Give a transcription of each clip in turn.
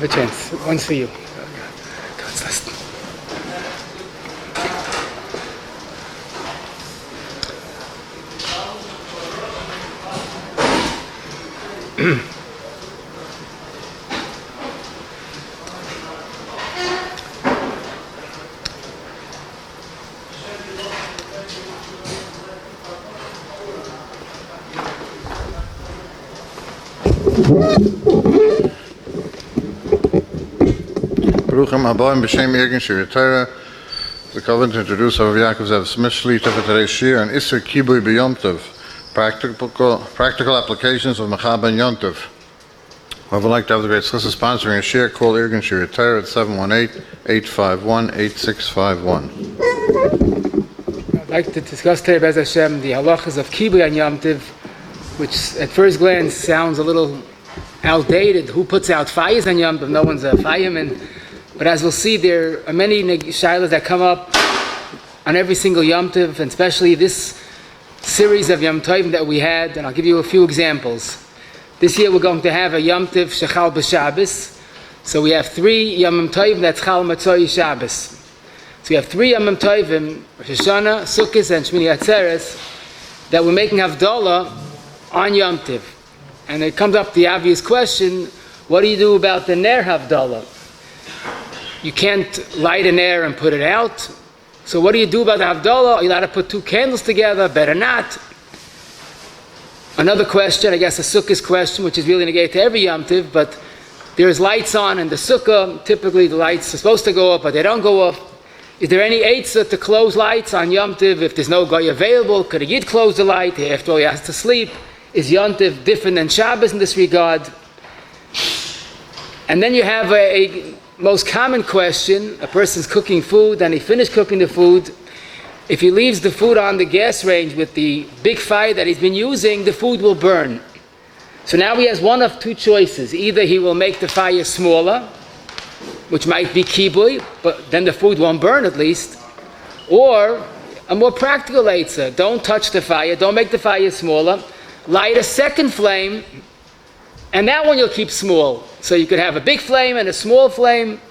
a chance. One's for you. God's last. Baruchim Haboim B'Shem Yirgin Shir Torah. The covenant to introduce Rabbi Yaakov Zev Smishli for today's shir and Isser Kibuy Yom Tov. Practical applications of Mechaba and Yom Tov. I would like to have the great Schissa sponsoring a shir. Call Yirgin Shir Torah at 718-851-8651. I'd like to discuss today, Bez Hashem, the halachas of Kibuy and Yom Tov, which at first glance sounds a little outdated. Who puts out fires on Yom Tov? No one's a fireman. But as we'll see, there are many shilas that come up on every single Yom Tov, and especially this series of Yom Tov that we had, and I'll give you a few examples. This year we're going to have a Yom Tov Shechal B'Shabbos. So we have 3 Yom Tov that's Chal Matzoi Shabbos. So we have 3 Yom Tovim, Rosh Hashanah, Sukkot, and Shmini Atzeres, that we're making Havdalah on Yom Tov. And it comes up the obvious question, what do you do about the Ner Havdalah? You can't light an air and put it out. So what do you do about the Havdalah? Are you allowed to put 2 candles together? Better not. Another question, I guess a Sukkah's question, which is really negated to every Yom Tov, but there's lights on in the Sukkah. Typically the lights are supposed to go up, but they don't go up. Is there any eitzah to close lights on Yom Tov? If there's no guy available, could a Yid close the light? After all, he has to sleep. Is Yom Tov different than Shabbos in this regard? And then you have a most common question. A person's cooking food and he finished cooking the food. If he leaves the food on the gas range with the big fire that he's been using, the food will burn. So now he has one of 2 choices. Either he will make the fire smaller, which might be kibuy, but then the food won't burn at least. Or a more practical eitzah. Don't touch the fire, don't make the fire smaller. Light a second flame, and that one you'll keep small. So you could have a big flame and a small flame.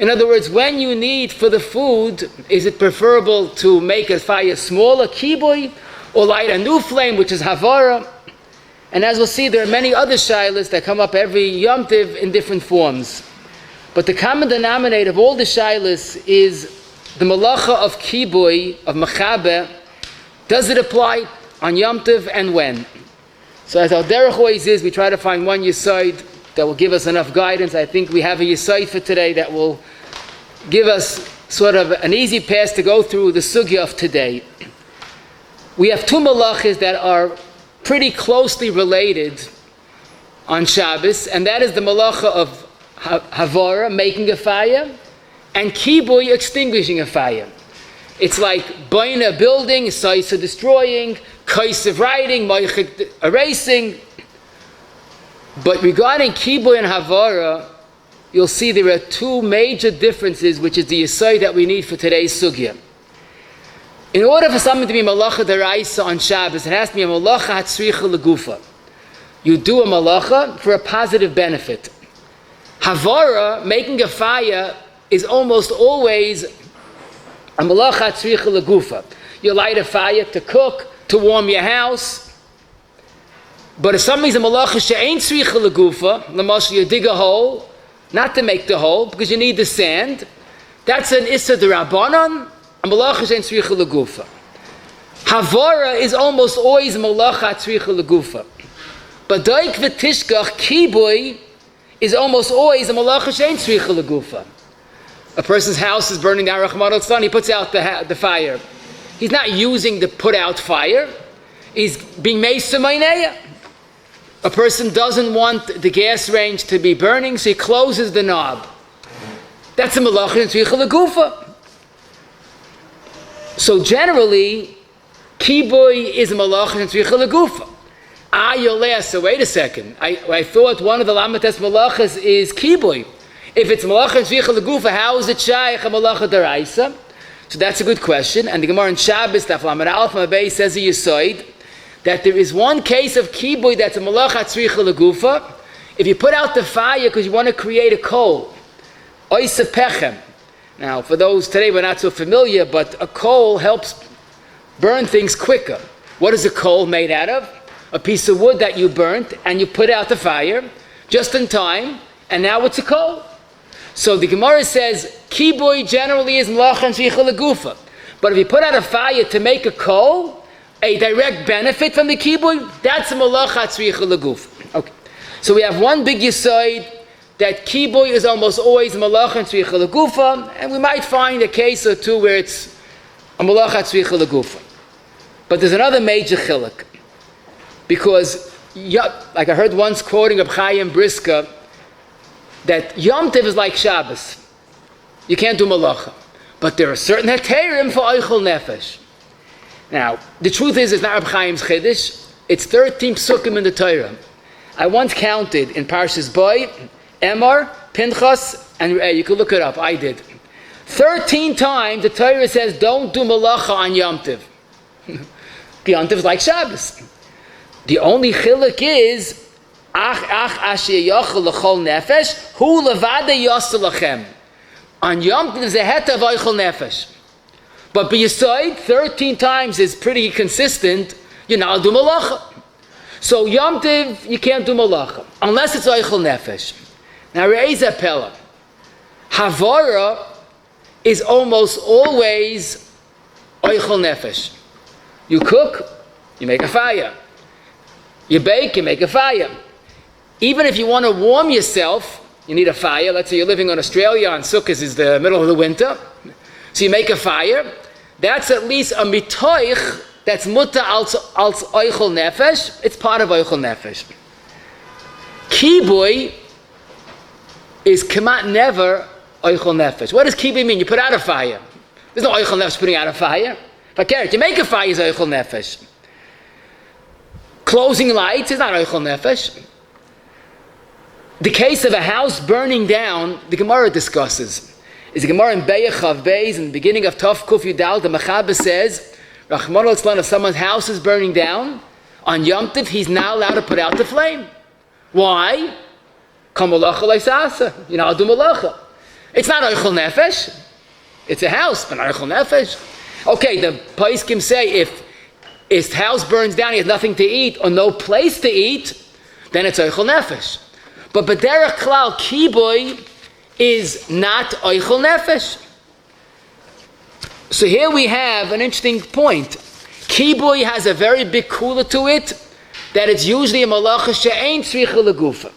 In other words, when you need for the food, is it preferable to make a fire smaller, kibuy, or light a new flame, which is havara? And as we'll see, there are many other shilas that come up every Yom Tov in different forms. But the common denominator of all the shilas is the malacha of kibuy, of mechabe. Does it apply on Yom Tov and when? So as our derech always is, we try to find one yesod that will give us enough guidance. I think we have a yesod for today that will give us sort of an easy path to go through the sugya of today. We have 2 malachas that are pretty closely related on Shabbos, and that is the malacha of havara, making a fire, and kibuy, extinguishing a fire. It's like buying a building, saisa destroying, kaisiv writing, moichik erasing. But regarding kibuy and havara, you'll see there are 2 major differences, which is the yesod that we need for today's sugya. In order for something to be malacha deraisa on Shabbos, it has to be a malacha hatzricha legufa. You do a malacha for a positive benefit. Havara, making a fire, is almost always a malacha hatzricha legufa. You light a fire to cook, to warm your house. But if somebody's a malacha she'ain tzricha legufa, l'mashal you dig a hole, not to make the hole, because you need the sand, that's an issa d'Rabbanan, a malacha she'ain tzricha legufa. Havara is almost always a malacha tzricha legufa. But daik v'tishkach, kibuy, is almost always a malacha she'ain tzricha legufa. A person's house is burning down, Rachmana litzlan, he puts out the fire. He's not using the put out fire. He's being meisa maineya. A person doesn't want the gas range to be burning, so he closes the knob. That's a malacha tzricha legufa. So generally, kibuy is a malacha tzricha legufa. So wait a second. I thought one of the lamates malachas is kibuy. If it's malacha tzricha legufa, how is it shaykh a malacha deraisa? So that's a good question. And the Gemara in Shabbos, Daf Lamed Aleph Mabei, says a yesod that there is one case of kibuy that's a malacha tzricha legufa. If you put out the fire because you want to create a coal, oisa pechem. Now, for those today we're not so familiar, but a coal helps burn things quicker. What is a coal made out of? A piece of wood that you burnt and you put out the fire just in time, and now it's a coal. So the Gemara says, Kibuy generally is malacha and shvicha legufa. But if you put out a fire to make a coal, a direct benefit from the kibuy, that's a malacha shvicha legufa. Okay. So we have one big yesod that kibuy is almost always a malacha and shvicha legufa, and we might find a case or two where it's a malacha shvicha legufa. But there's another major chiluk. Because, like I heard once quoting of Chaim Briska, that Yom Tov is like Shabbos. You can't do malacha. But there are certain heterim for oichel nefesh. Now, the truth is, it's not Reb Chaim's chiddush. It's 13 psukim in the Torah. I once counted in Parshas Boy, Emor, Pinchas, and Re'eh. You can look it up. I did. 13 times the Torah says, don't do malacha on Yom Tov. Yom Tov is like Shabbos. The only chiluk is asher yochel l'chol nefesh hu levada yosel lachem. On Yom Tov there's a het of oichel nefesh, but b'yesod 13 times is pretty consistent. You're not do malacha. So Yom Tov you can't do malacha unless it's oichel nefesh. Now re'ezah pella, havara is almost always oichel nefesh. You cook, you make a fire. You bake, you make a fire. Even if you want to warm yourself, you need a fire. Let's say you're living in Australia and Sukkot is the middle of the winter. So you make a fire. That's at least a mitoich that's muta als oichel nefesh. It's part of oichel nefesh. Kibuy is kamat never oichel nefesh. What does kibuy mean? You put out a fire. There's no oichel nefesh putting out a fire. If I care, you make a fire is oichel nefesh. Closing lights is not oichel nefesh. The case of a house burning down, the Gemara discusses. Is the Gemara in Be'echav Beis, in the beginning of Tov Kuf Yudal, the Mechaber says, Rachmana litzlan, if someone's house is burning down, on Yom Tov, he's not allowed to put out the flame. Why? Kam malacha leisasa. You're not allowed to do malacha. It's not oichel nefesh. It's a house, but not oichel nefesh. Okay, the Paiskim say if his house burns down, he has nothing to eat or no place to eat, then it's oichel nefesh. But b'derech klal, kibuy is not oichel nefesh. So here we have an interesting point. Kibuy has a very big kula to it, that it's usually a malacha she'ein tzricha legufa.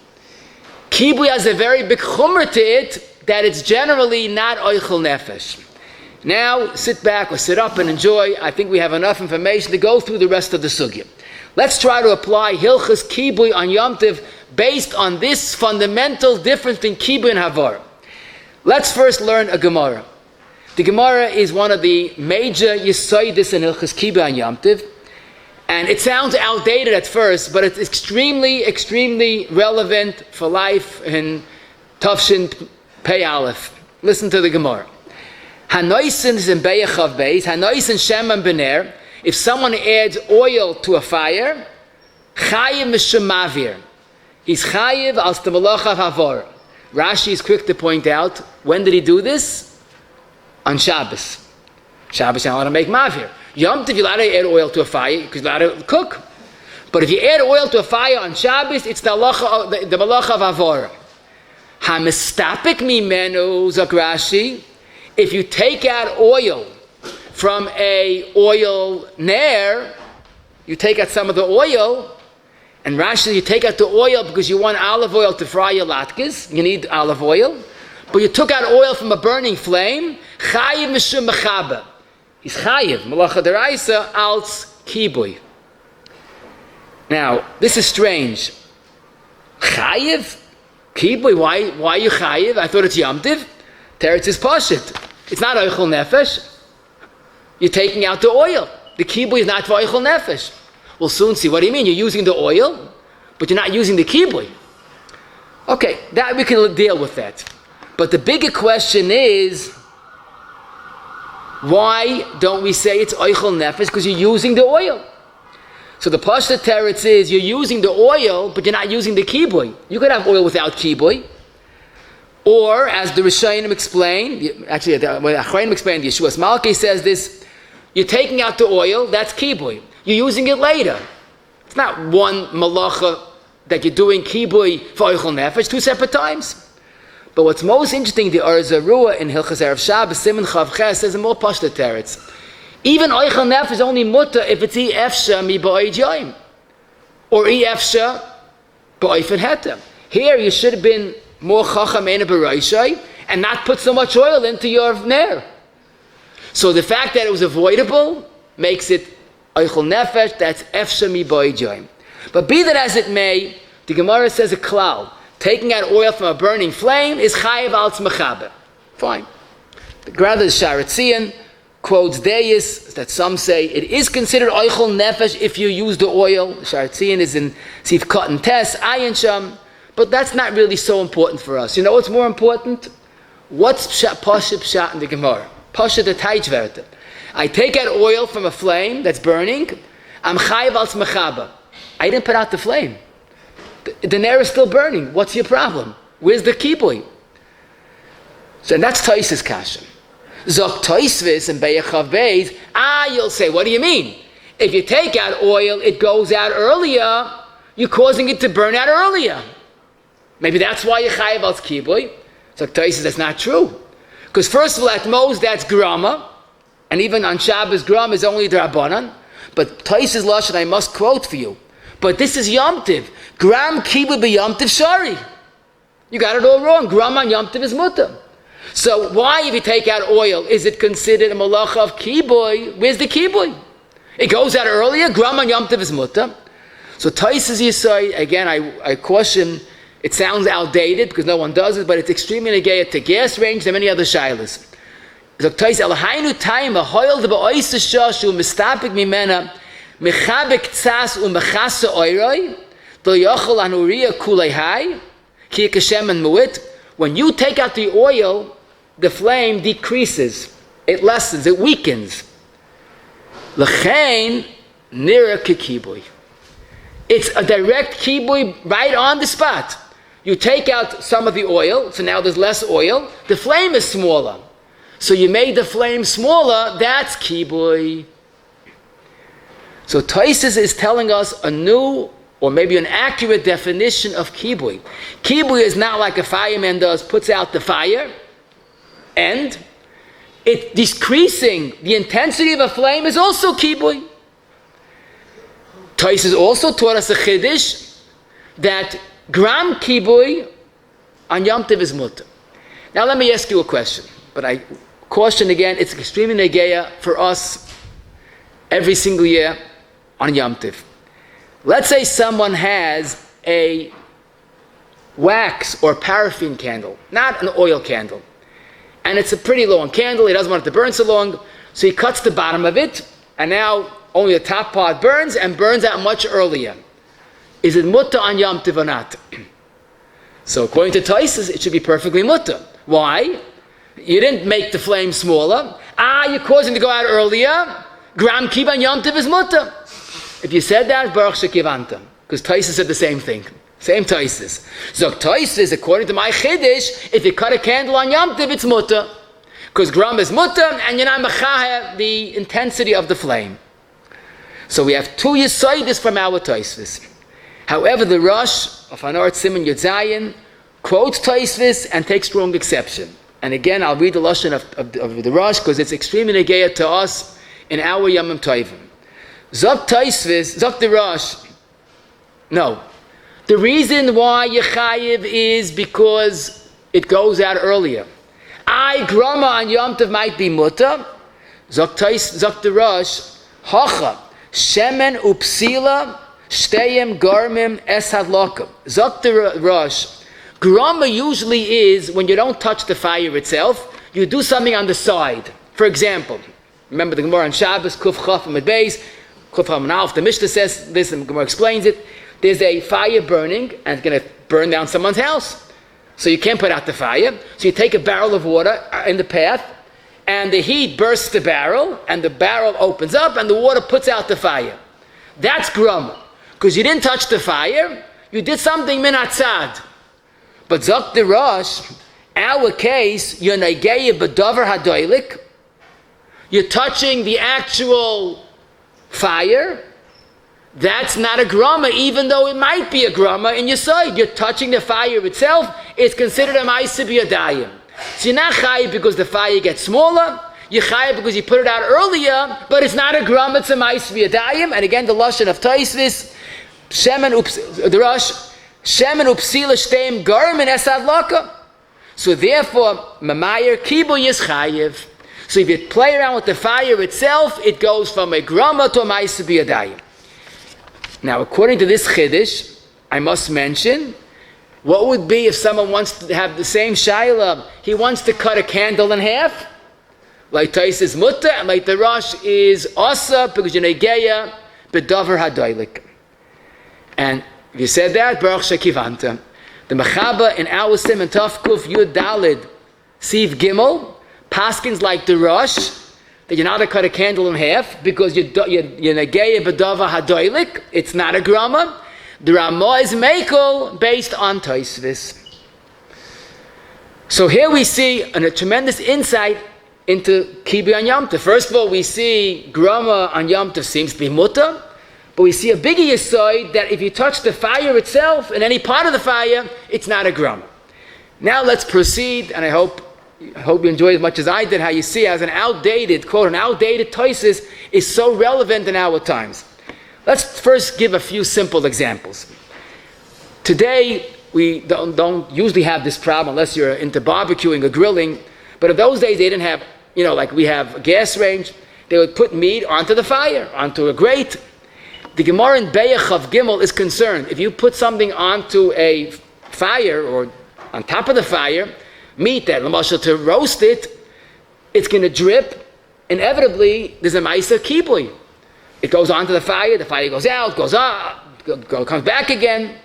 Kibuy has a very big chumra to it, that it's generally not oichel nefesh. Now, sit back or sit up and enjoy. I think we have enough information to go through the rest of the sugya. Let's try to apply Hilchas Kibuy on Yom Tov based on this fundamental difference between Kibuy and Havara. Let's first learn a Gemara. The Gemara is one of the major Yesodis in Hilchas Kibuy on Yom Tov. And it sounds outdated at first, but it's extremely, extremely relevant for life in Tavshin Pei Aleph. Listen to the Gemara. Hanoisin is in Be'echav Beis. Hanoisin Shem and Bener. If someone adds oil to a fire, chayiv mishum mavir. He's chayiv als the malacha of havor. Rashi is quick to point out, when did he do this? On Shabbos. Shabbos, you're not allowed to make mavir. Yom Tov, you're allowed to add oil to a fire because you're allowed to cook. But if you add oil to a fire on Shabbos, it's the malacha of havor. Hamistapik mimenu, zok Rashi. If you take out oil from a oil nair, you take out some of the oil, and Rashi, you take out the oil because you want olive oil to fry your latkes, you need olive oil, but you took out oil from a burning flame, chayiv mishum mechaba. He's chayiv, malacha deraisa, als kibuy. Now, this is strange. Chayiv? Kibuy, why are you chayiv? I thought it's Yom Tov. Teretz is pashit. It's not oichel nefesh. You're taking out the oil. The kibuy is not for oichel nefesh. We'll soon see. What do you mean? You're using the oil, but you're not using the kibuy. Okay, that we can deal with that. But the bigger question is, why don't we say it's oichel nefesh? Because you're using the oil. So the pashta teretz is you're using the oil, but you're not using the kibuy. You could have oil without kibuy. Or, as the Rishonim explained, actually, the Achronim explained, Yeshua's Malki says this, you're taking out the oil, that's kibuy. You're using it later. It's not one malacha that you're doing kibuy for oichel nefesh, 2 separate times. But what's most interesting, the Or Zarua in Hilchas Erev Shabbos, Simon Chav Ches, says a more pashta teretz. Even oichel nefesh is only mutter if it's efsha mi ba'oid yoim, or efsha ba'oifen hetem. Here you should have been more chacham ena b'roishai and not put so much oil into your ner. So the fact that it was avoidable makes it oichel nefesh. That's efsha mi ba'oid yoim. But be that as it may, the Gemara says a klal: taking out oil from a burning flame is chayiv al tzmechaber. Fine. The Grada Sharatzian quotes Deis that some say it is considered oichel nefesh if you use the oil. Sharatzian is in Sif Cotton Tess, Ayin Sham, but that's not really so important for us. You know what's more important? What's Pasha Pshat in the Gemara? Pasha the Taijverte. I take out oil from a flame that's burning, I'm chayiv al tzmechaber. I didn't put out the flame. The ner is still burning. What's your problem? Where's the kibuy? So that's Tais's kasha. Zok Taisvis and Be'echav Beis. You'll say, what do you mean? If you take out oil, it goes out earlier. You're causing it to burn out earlier. Maybe that's why you're chayiv al kibuy. Zok Taisvis, that's not true. Because first of all, at most, that's grama. And even on Shabbos, grama is only drabanan. But Tais's lashon, I must quote for you. But this is Yom Tov. Gram kibuy be Yom Tov shari. You got it all wrong. Gram on Yom Tov is mutter. So why, if you take out oil, is it considered a malacha of kibuy? Where's the kibuy? It goes out earlier. Gram on Yom Tov is mutter. So Tais's Yisai, again, I caution, it sounds outdated because no one does it, but it's extremely negayah to gas range and many other shilas. So Tais Elohainu Taima Hoil the Ba'oisa Shashu Mistapik Mimena Mechabek Tzas Umechasa Oiroi Do Yochel Anuria Kulei Hai Ki Kashem and Muit. When you take out the oil, the flame decreases, it lessens, it weakens. L'chein Nira Kibuy. It's a direct kibuy right on the spot. You take out some of the oil, so now there's less oil. The flame is smaller. So you made the flame smaller, that's kibuy. So Taisus is telling us a new, or maybe an accurate definition of kibuy. Kibuy is not like a fireman does, puts out the fire, and it decreasing the intensity of a flame is also kibuy. Taisus also taught us a chiddush that gram kibuy on Yom Tov is mutter. Now let me ask you a question, but I caution again, it's extremely negayah for us every single year on Yom Tov. Let's say someone has a wax or paraffin candle, not an oil candle, and it's a pretty long candle, he doesn't want it to burn so long, so he cuts the bottom of it, and now only the top part burns, and burns out much earlier. Is it mutter on Yom Tov or not? So according to Taisus, it should be perfectly mutter. Why? You didn't make the flame smaller. You're causing it to go out earlier. Gram kibuy on Yom Tov is mutter. If you said that, Baruch Shekivanta, because Taisus said the same thing. Same Taisus. So Taisus, according to my chiddush, if you cut a candle on Yom Tov, it's mutter. Because gram is mutter, and you're not mechaher the intensity of the flame. So we have two yisoidis from our Taisus. However, the Rosh of Anor Simon Yudzayin quotes Taisus and takes strong exception. And again, I'll read the lashon of the Rosh because it's extremely negayah to us in our Yom Tovim. Zok Taisus, Zok the Rosh. No, the reason why Yechayiv is because it goes out earlier. Grama on Yom Tov might be mutter. Zok the Rosh. Hacha shemen upsila shteyem garmim es hadlokam. Zok the Rosh. Grama usually is when you don't touch the fire itself, you do something on the side. For example, remember the Gemara on Shabbos, Kuf Chaf and Beis, Kuf Chaf and Alf, the Mishnah says this, and the Gemara explains it. There's a fire burning, and it's going to burn down someone's house. So you can't put out the fire. So you take a barrel of water in the path, and the heat bursts the barrel, and the barrel opens up, and the water puts out the fire. That's grama. Because you didn't touch the fire, you did something min hatzad. But zok the Rosh, our case, you're negeya b'davar hadoilik, you're touching the actual fire. That's not a grama, even though it might be a grama in your side. You're touching the fire itself. It's considered a ma'aseh b'yadayim. So you're not chayiv because the fire gets smaller. You're chayiv because you put it out earlier, but it's not a grama, it's a ma'aseh b'yadayim. And again, the lashon of Taisvis, the Rosh, shemen upsila shteim garmin esad laka. So therefore, mamayer kibuy is chayiv. So if you play around with the fire itself, it goes from a grama to a ma'aseh b'yadayim. Now, according to this chiddush, I must mention, what would be if someone wants to have the same shayla? He wants to cut a candle in half, like Tais is mutta, and like the Rosh is asa, because you're negeya b'davar hadoilik. And if you said that, Baruch Shekivanta, the Mechaba in our Sim and Tafkuf Yud Dalid Siv Gimel paskins like the Rosh, that you're not to cut a candle in half because you're negeya b'davar hadoilik. It's not a grama. The Ramah is mekel based on Taisvis. So here we see a tremendous insight into Kibuy on Yom Tov. First of all, we see grama on Yom Tov seems to be mutter, but we see a bigger yesod that if you touch the fire itself and any part of the fire, it's not a grama. Now let's proceed, and I hope you enjoy as much as I did how you see as an outdated Toises is so relevant in our times. Let's first give a few simple examples. Today, we don't usually have this problem unless you're into barbecuing or grilling, but in those days they didn't have, like we have a gas range, they would put meat onto the fire, onto a grate. The Gemara in Beyach of Gimel is concerned. If you put something onto a fire or on top of the fire, meat that, l'mashal, to roast it, it's going to drip. Inevitably, there's a ma'aseh kibuy. It goes onto the fire goes out, goes up, comes back again.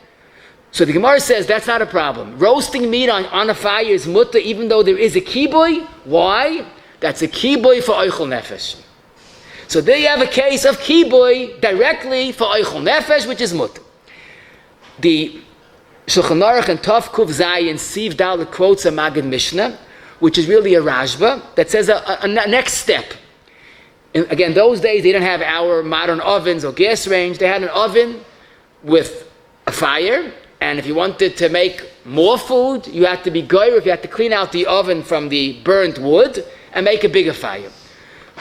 So the Gemara says that's not a problem. Roasting meat on a fire is mutter, even though there is a kibuy. Why? That's a kibuy for oichel nefesh. So there you have a case of kibuy directly for oichel nefesh, which is mutter. The Shulchan Aruch and Tov Kuv Zayin Siv Dalet quotes a Maggid Mishnah, which is really a Rashba, that says a next step. And again, those days they didn't have our modern ovens or gas range. They had an oven with a fire, and if you wanted to make more food, you had to be goyer, if you had to clean out the oven from the burnt wood and make a bigger fire.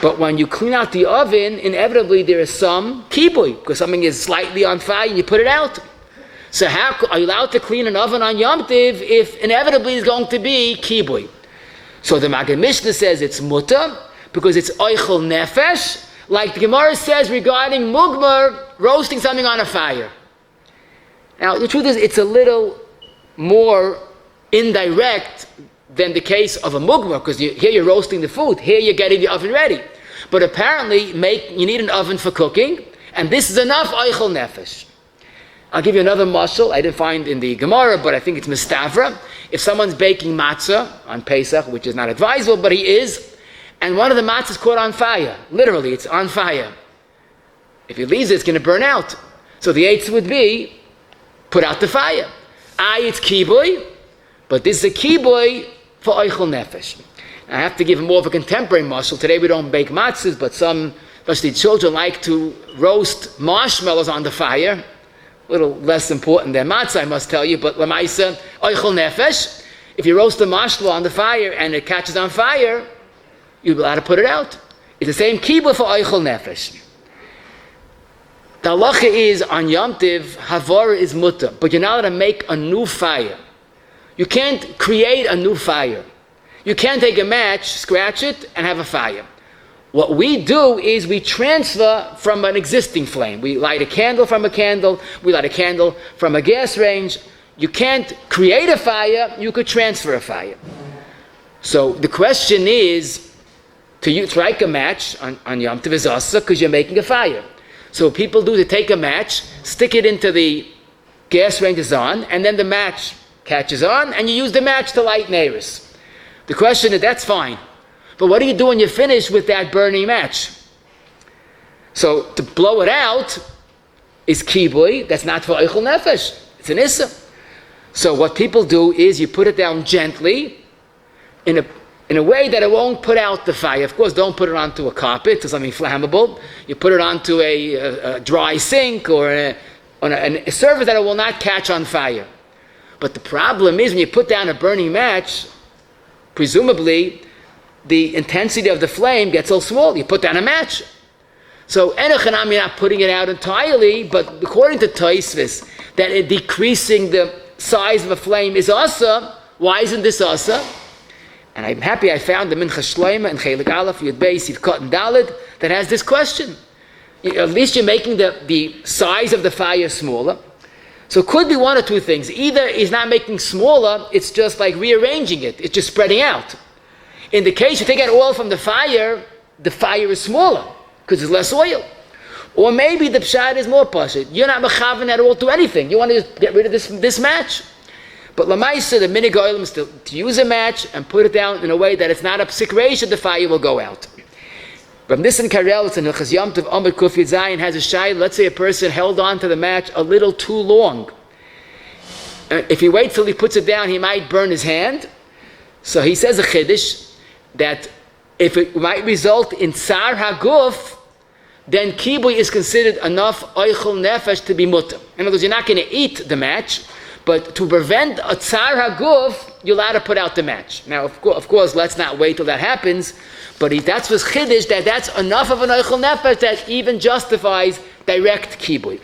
But when you clean out the oven, inevitably there is some kibuy, because something is slightly on fire and you put it out. So how are you allowed to clean an oven on Yom Tov if inevitably it's going to be kibuy? So the Maggid Mishnah says it's mutter because it's oichel nefesh, like the Gemara says regarding mugmar, roasting something on a fire. Now the truth is it's a little more indirect than the case of a mugmar, because here you're roasting the food, here you're getting the oven ready. But apparently you need an oven for cooking, and this is enough oichel nefesh. I'll give you another mashal I didn't find in the Gemara, but I think it's mistavra. If someone's baking matzah on Pesach, which is not advisable, but he is, and one of the matzahs caught on fire, literally, it's on fire. If he leaves it, it's going to burn out. So the eighth would be, put out the fire. It's kibuy, but this is a kibuy for oichel nefesh. I have to give more of a contemporary mashal. Today we don't bake matzahs, but some, especially children, like to roast marshmallows on the fire. A little less important than matzah, I must tell you, but lemaisa, oichel nefesh, if you roast a marshmallow on the fire and it catches on fire, you'll be allowed to put it out. It's the same kibuy for oichel nefesh. The halacha is, on Yom Tov, havara is mutter, but you're not allowed to make a new fire. You can't create a new fire. You can't take a match, scratch it, and have a fire. What we do is we transfer from an existing flame. We light a candle from a candle. We light a candle from a gas range. You can't create a fire. You could transfer a fire. So the question is, to strike a match on Yom Tov is asa because you're making a fire. So what people do, they take a match, stick it into the gas range is on, and then the match catches on, and you use the match to light neiros. The question is, that's fine. But what do you do when you finish with that burning match? So to blow it out, is kibuy, that's not for oichel nefesh. It's an issa. So what people do is you put it down gently in a way that it won't put out the fire. Of course, don't put it onto a carpet or something flammable. You put it onto a dry sink or on a surface that it will not catch on fire. But the problem is when you put down a burning match, presumably the intensity of the flame gets so small. You put down a match. So enochanam, you're not putting it out entirely, but according to Tosfos, that decreasing the size of a flame is asa. Why isn't this asa? And I'm happy I found the Mincha Shloima and Chelik Aleph Yud Beis Yud Kot and Daled that has this question. At least you're making the size of the fire smaller. So it could be one or two things. Either he's not making smaller, it's just like rearranging it. It's just spreading out. In the case you take out oil from the fire is smaller because there's less oil. Or maybe the pshat is more pashut. You're not mechaven at all to anything. You want to just get rid of this match. But lamaisa, the minig oil is to use a match and put it down in a way that it's not a psik reish, the fire will go out. From this in Karel, it's in Hilchas Yom Tov Amud Kuf Yud Zayin has a shayla. Let's say a person held on to the match a little too long. If he waits till he puts it down, he might burn his hand. So he says a chiddush that if it might result in tsar haguf, then kibuy is considered enough oichel nefesh to be mutter. In other words, you're not going to eat the match, but to prevent a tsar haguf, you're allowed to put out the match. Now, of course, let's not wait till that happens, but that's what's chiddush, that's enough of an oichel nefesh that even justifies direct kibuy.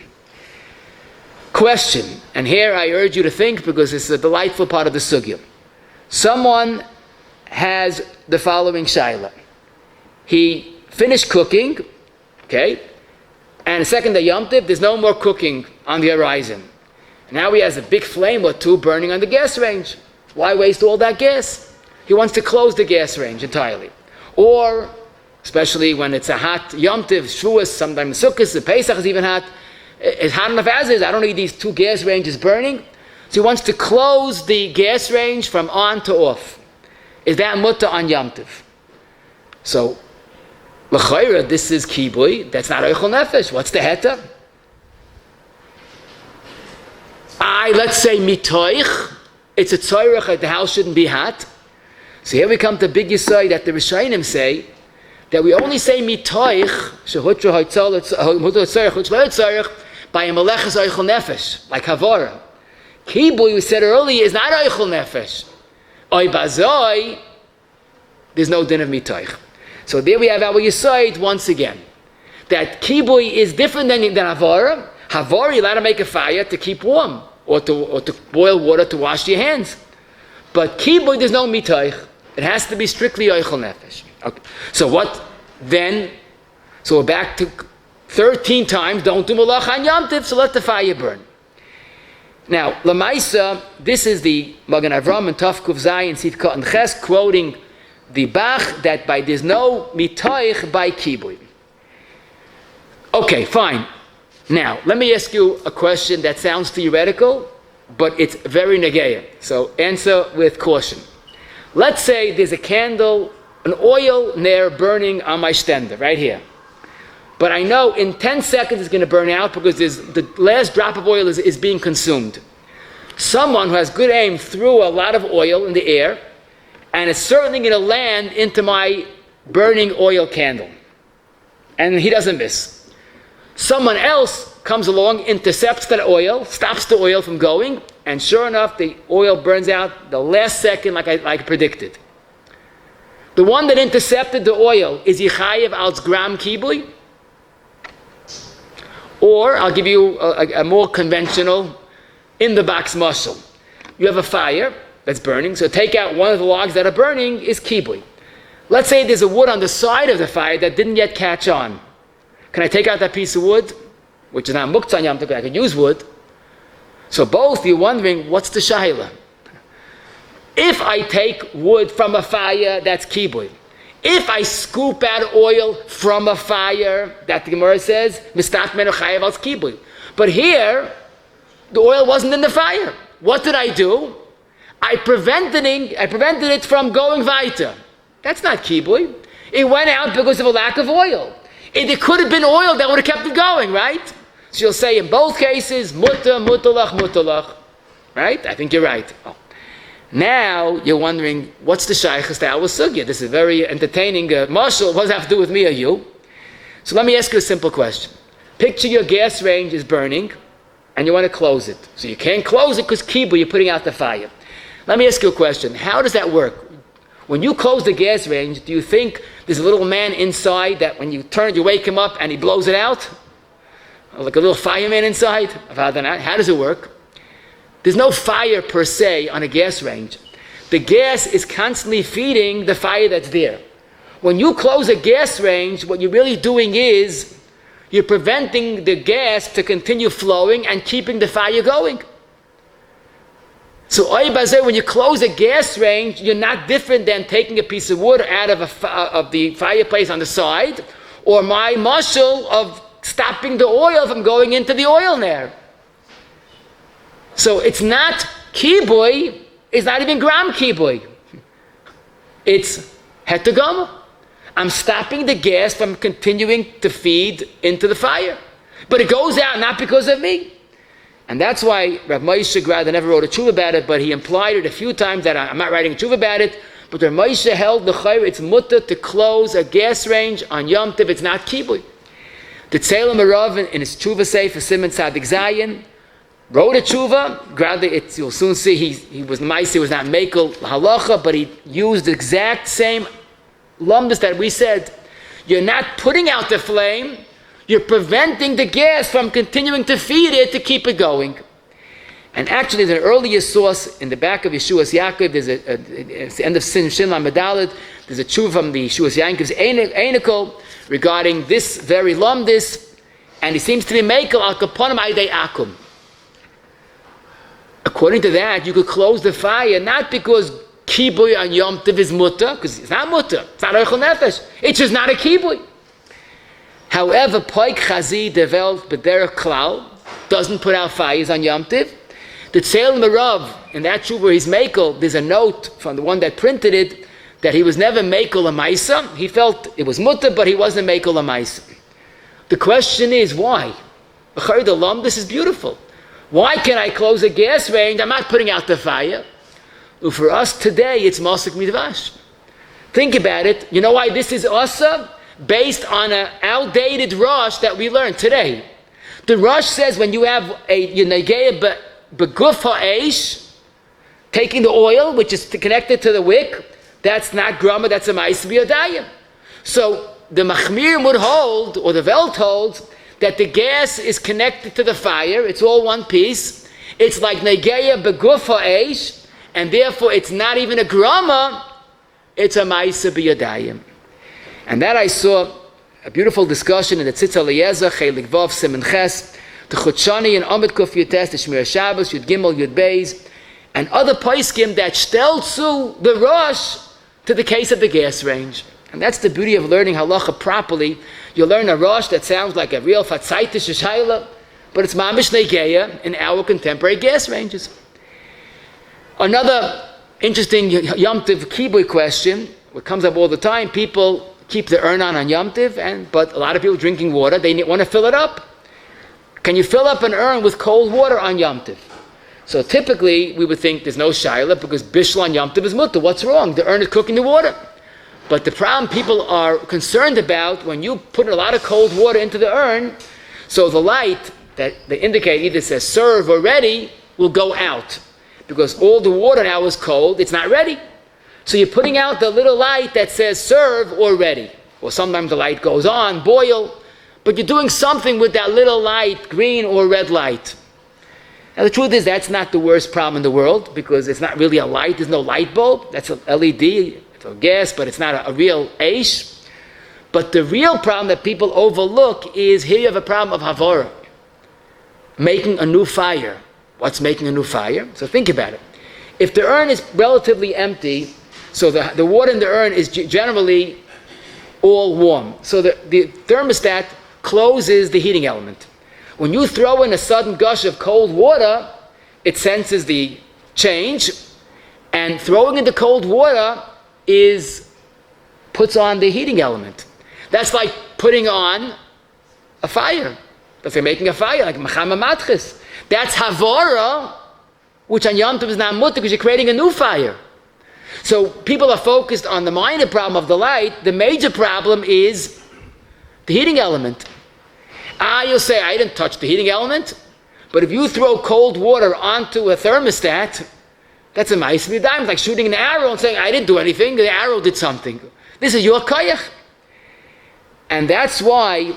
Question, and here I urge you to think because it's a delightful part of the sugya. Someone has the following shayla. He finished cooking, okay, and the second day Yom Tov, there's no more cooking on the horizon. Now he has a big flame or two burning on the gas range. Why waste all that gas? He wants to close the gas range entirely. Or, especially when it's a hot Yom Tov, Shavuos, sometimes Sukkot, the Pesach is even hot. It's hot enough as is. I don't need these two gas ranges burning. So he wants to close the gas range from on to off. Is that mutter on Yom Tov? So, l'chayra, this is kibuy. That's not oichel nefesh. What's the heta? Let's say mitoich. It's a tzoyrach that the house shouldn't be hot. So here we come to big yisai that the Rishonim say that we only say mitoich by a meleches oichel nefesh, like havara. Kibuy, we said earlier, is not oichel nefesh. Oy bazoi, there's no din of mitoich. So there we have our yisai once again. That kibuy is different than havara. Havara, you're allowed to make a fire to keep warm, or to boil water to wash your hands. But kibuy, there's no mitoich. It has to be strictly oichel nefesh. Okay. So what then? So we're back to 13 times, don't do malacha on Yom Tov, so let the fire burn. Now, Lamaisa, this is the Magen Avram and Tov Kuf Zayin Sitka and Ches quoting the Bach that there's no mitoich by kibuy. Okay, fine. Now, let me ask you a question that sounds theoretical, but it's very negeya. So answer with caution. Let's say there's a candle, an oil near burning on my stender, right here. But I know in 10 seconds it's going to burn out because the last drop of oil is being consumed. Someone who has good aim threw a lot of oil in the air, and it's certainly going to land into my burning oil candle. And he doesn't miss. Someone else comes along, intercepts that oil, stops the oil from going, and sure enough, the oil burns out the last second like I predicted. The one that intercepted the oil, is he chayev als gram kibuy? Or, I'll give you a more conventional, in-the-box mashal. You have a fire that's burning, so take out one of the logs that are burning is kibuy. Let's say there's a wood on the side of the fire that didn't yet catch on. Can I take out that piece of wood? Which is not muktzah yom tov, I can use wood. So both, you're wondering, what's the shayla? If I take wood from a fire, that's kibuy. If I scoop out oil from a fire, that the Gemara says, mistat menu chayav als kibuy. But here, the oil wasn't in the fire. What did I do? I prevented it from going weiter. That's not kibuy. It went out because of a lack of oil. It could have been oil that would have kept it going, right? she'll say in both cases, mutter, mutterlach, mutterlach. Right? I think you're right. Oh. Now you're wondering, what's the shaykhs to our sugya? This is very entertaining. Marshall, what does that have to do with me or you? So let me ask you a simple question. Picture your gas range is burning, and you want to close it. So you can't close it because kibuy, you're putting out the fire. Let me ask you a question. How does that work? When you close the gas range, do you think there's a little man inside that when you turn it, you wake him up and he blows it out? Like a little fireman inside? How does it work? There's no fire per se on a gas range. The gas is constantly feeding the fire that's there. When you close a gas range, what you're really doing is you're preventing the gas to continue flowing and keeping the fire going. So when you close a gas range, you're not different than taking a piece of wood out of the fireplace on the side, or my muscle of stopping the oil from going into the oil there. So it's not kibuy, it's not even gram kibuy. It's hetagama. I'm stopping the gas from continuing to feed into the fire. But it goes out not because of me. And that's why Rav Moshe Grad never wrote a tshuva about it, but he implied it a few times that I'm not writing a tshuva about it. But Rav Moshe held the chayr, it's mutter to close a gas range on Yom Tov, it's not kibuy. The Tzelem Arav in his tshuva sefer Simon Tzadik Zayin wrote a tshuva. You'll soon see he was nice, he was not mekel halacha, but he used the exact same lumdus that we said. You're not putting out the flame, you're preventing the gas from continuing to feed it to keep it going. And actually, there's an earlier source in the back of Yeshua's Yaakov. It's the end of Sin Shin Lamed. There's a tshuva from the Yeshua's Yaakov's Einikel regarding this very lumdis, and he seems to be mekel al kaponim aydei akum. According to that, you could close the fire not because kibuy on Yom Tov is mutter, because it's not mutter, it's not oichel nefesh, it's just not a kibuy. However, Poik Chazi developed B'derech Klal, doesn't put out fires on Yom Tov. The Tzelem Arav, in that tshuva where he's mekel, there's a note from the one that printed it, that he was never mekel a maisa. He felt it was mutter, but he wasn't mekel a maisa. The question is, why? This is beautiful. Why can I close a gas range? I'm not putting out the fire. Well, for us today, it's Masik Midvash. Think about it. You know why this is asa? Based on an outdated rush that we learned today. The rush says when you have a Yenegeya beguf ha'esh, taking the oil, which is connected to the wick, that's not grama, that's a ma'is b'yadayim. So the machmir would hold, or the Welt holds, that the gas is connected to the fire, it's all one piece, it's like Negeya beguf ha'esh, and therefore it's not even a grama, it's a ma'is b'yadayim. And that I saw a beautiful discussion in the Tzitz Eliezer, Chelik Vav, Simen Ches, the Chutshani and Amid Kuf Yutes, the Shmir Shabbos, Yud Gimel, Yud Beis, and other Paiskim that stelzu the rush to the case of the gas range. And that's the beauty of learning halacha properly. You learn a rush that sounds like a real fatzaitish shayla, but it's mamish negeya in our contemporary gas ranges. Another interesting Yom Tov kibuy question, what comes up all the time, people keep the urn on Yom Tov, but a lot of people drinking water, they want to fill it up. Can you fill up an urn with cold water on Yom Tov? So typically, we would think there's no shayla because bishla on Yom Tov is mutter. What's wrong? The urn is cooking the water. But the problem people are concerned about, when you put a lot of cold water into the urn, so the light that they indicate either says serve or ready will go out. Because all the water now is cold, it's not ready. So you're putting out the little light that says serve or ready. Or sometimes the light goes on, boil, but you're doing something with that little light, green or red light. Now the truth is that's not the worst problem in the world, because it's not really a light, there's no light bulb, that's an LED, it's a gas, but it's not a real aish. But the real problem that people overlook is, here you have a problem of havara, making a new fire. What's making a new fire? So think about it. If the urn is relatively empty, so the water in the urn is generally all warm. So the thermostat closes the heating element. When you throw in a sudden gush of cold water, it senses the change, and throwing in the cold water puts on the heating element. That's like putting on a fire. That's like making a fire, like Machama Matchis. That's Havara, which on Yom Tov is not mutter because you're creating a new fire. So people are focused on the minor problem of the light. The major problem is the heating element. You'll say, I didn't touch the heating element. But if you throw cold water onto a thermostat, that's a mice midayim. It's like shooting an arrow and saying, I didn't do anything, the arrow did something. This is your koyach. And that's why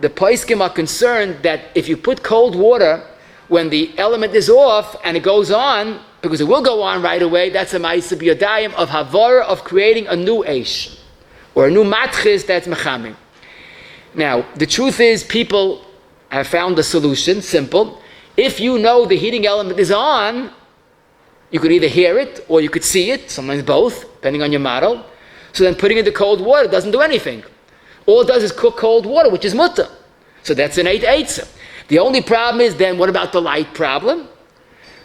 the poskim are concerned that if you put cold water when the element is off and it goes on, because it will go on right away, that's a mice midayim of havara, of creating a new eish, or a new matchis that's mechamim. Now, the truth is, people have found a solution, simple. If you know the heating element is on, you could either hear it or you could see it, sometimes both, depending on your model. So then putting in the cold water doesn't do anything. All it does is cook cold water, which is mutter. So that's an 8-8. The only problem is then, what about the light problem?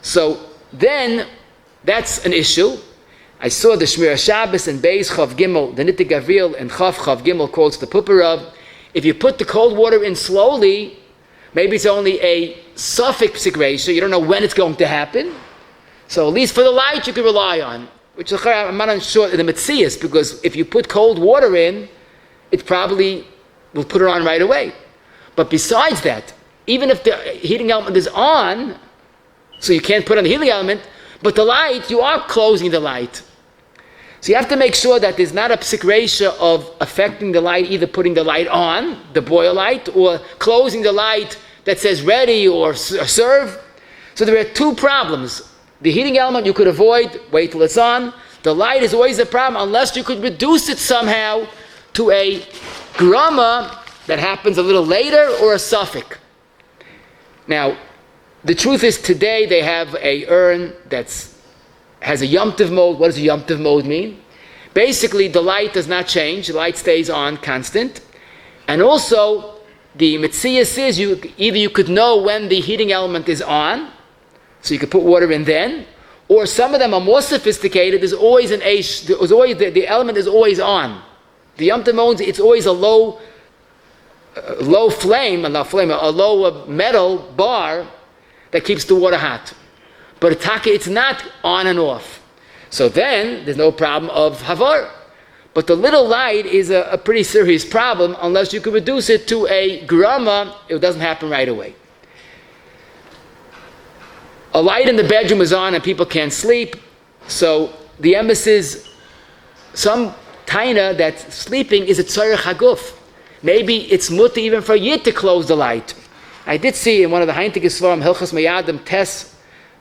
So then, that's an issue. I saw the Shmir Shabbos and Beis Chav Gimel, the Nittig Gavil and Chav Gimel quotes the Puparav. If you put the cold water in slowly, maybe it's only a suffix situation, you don't know when it's going to happen. So at least for the light you can rely on, which I'm not unsure in the Metzias, because if you put cold water in, it probably will put it on right away. But besides that, even if the heating element is on, so you can't put on the heating element, but the light, you are closing the light. So you have to make sure that there's not a psik ratio of affecting the light, either putting the light on, the boil light, or closing the light that says ready or serve. So there are two problems. The heating element you could avoid, wait till it's on. The light is always a problem unless you could reduce it somehow to a grama that happens a little later, or a suffix. Now, the truth is today they have a urn has a Yom Tov mode. What does a Yom Tov mode mean? Basically, the light does not change. The light stays on constant. And also, the Metzias is either you could know when the heating element is on, so you could put water in then, or some of them are more sophisticated. There's always an eish. There's always the element is always on. The Yom Tov mode, it's always a low metal bar that keeps the water hot. But it's not on and off. So then, there's no problem of havar. But the little light is a pretty serious problem unless you can reduce it to a grama. It doesn't happen right away. A light in the bedroom is on and people can't sleep. So the emphasis, some taina that sleeping is a tzarech haguf. Maybe it's mutter even for a yid to close the light. I did see in one of the Heintige Svarim, Hilchas Mayadim, Tes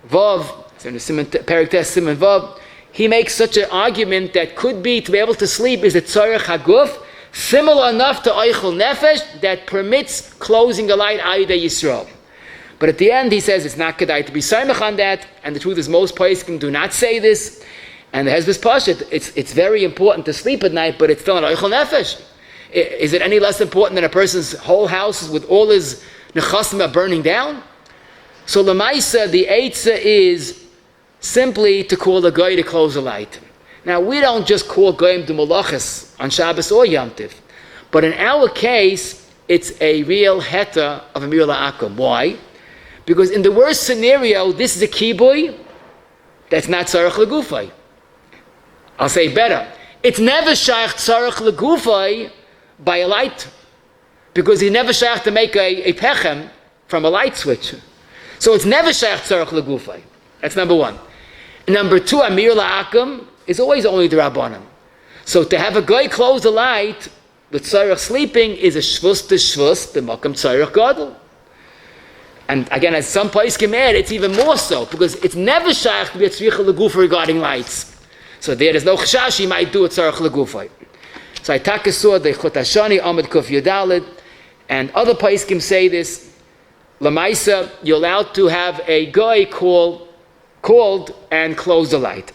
Vav, Perik Tes Siman Vav, he makes such an argument that could be to be able to sleep is a tzarech haguf, similar enough to Eichel Nefesh, that permits closing the light Ayda Yisrael. But at the end he says it's not kedai to be saimach on that, and the truth is most poskim do not say this, and the Hezbollah Pashat, it's very important to sleep at night, but it's still an Eichel Nefesh. Is it any less important than a person's whole house with all his nechasim burning down? So Lamaisa, the Eitzah is simply to call the guy to close the light. Now, we don't just call goyim to malachas on Shabbos or Yom Tov, but in our case, it's a real heta of a mir la'akum. Why? Because in the worst scenario, this is a kibuy that's not tzarech legufay. I'll say better. It's never shaykh tzarech legufay by a light, because he never shaykh to make a pechem from a light switch. So it's never shaykh tzarech legufay. That's number one. And number two, amir la'akum is always only the rabbanim. So to have a guy close the light, the tzarech sleeping is a shvus to shvus, the makam tzarech gadol. And again, as some place can add, it's even more so, because it's never shaykh to be a tzricha legufay regarding lights. So there's no chashash, he might do a tzarech legufay. So I saw the Chut Hashani, Amud Kuf Yudalid, and other poskim say this. Lamaisa, you're allowed to have a guy called and close the light.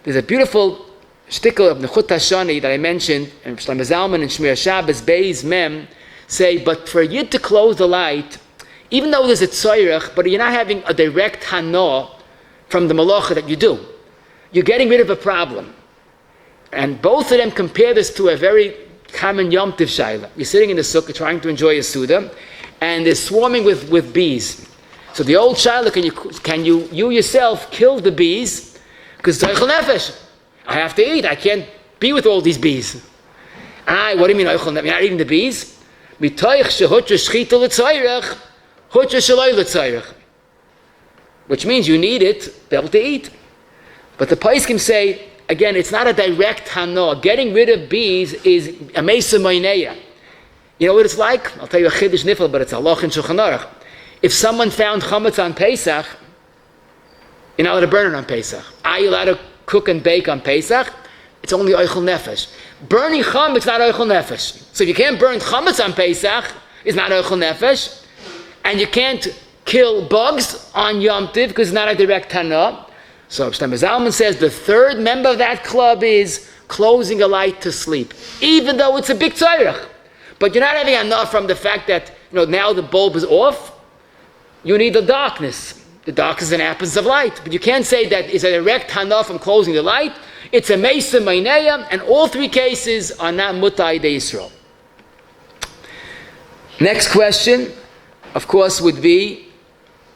There's a beautiful shtickle of the Chut Hashani that I mentioned, and Shlomo Zalman and Shmir Shabbos, Beis Mem, say, but for you to close the light, even though there's a tzorech, but you're not having a direct hana from the malacha that you do. You're getting rid of a problem. And both of them compare this to a very common Yom Tov shayla. You're sitting in the sukkah trying to enjoy a Suda, and they're swarming with bees. So the old child, can you yourself kill the bees? Because it's Eichel Nefesh. I have to eat. I can't be with all these bees. What do you mean Eichel Nefesh? You're not eating the bees? Which means you need it to be able to eat. But the Paiskim say, again, it's not a direct hana. Getting rid of bees is a mesa maineya. You know what it's like? I'll tell you a chiddush nifl, but it's a halach in Shulchan Aruch. If someone found chametz on Pesach, you're not allowed to burn it on Pesach. Are you allowed to cook and bake on Pesach? It's only Eichel Nefesh. Burning chametz is not Eichel Nefesh. So if you can't burn chametz on Pesach, it's not Eichel Nefesh. And you can't kill bugs on Yom Tov because it's not a direct Tanah. So Shlomo Zalman says the third member of that club is closing a light to sleep, even though it's a big tzarech. But you're not having enough from the fact that now the bulb is off. You need the darkness. The darkness is an absence of light. But you can't say that it's a direct Tanah from closing the light. It's a Meisa Maineya, and all three cases are not Mutai de Yisrael. Next question, of course, would be,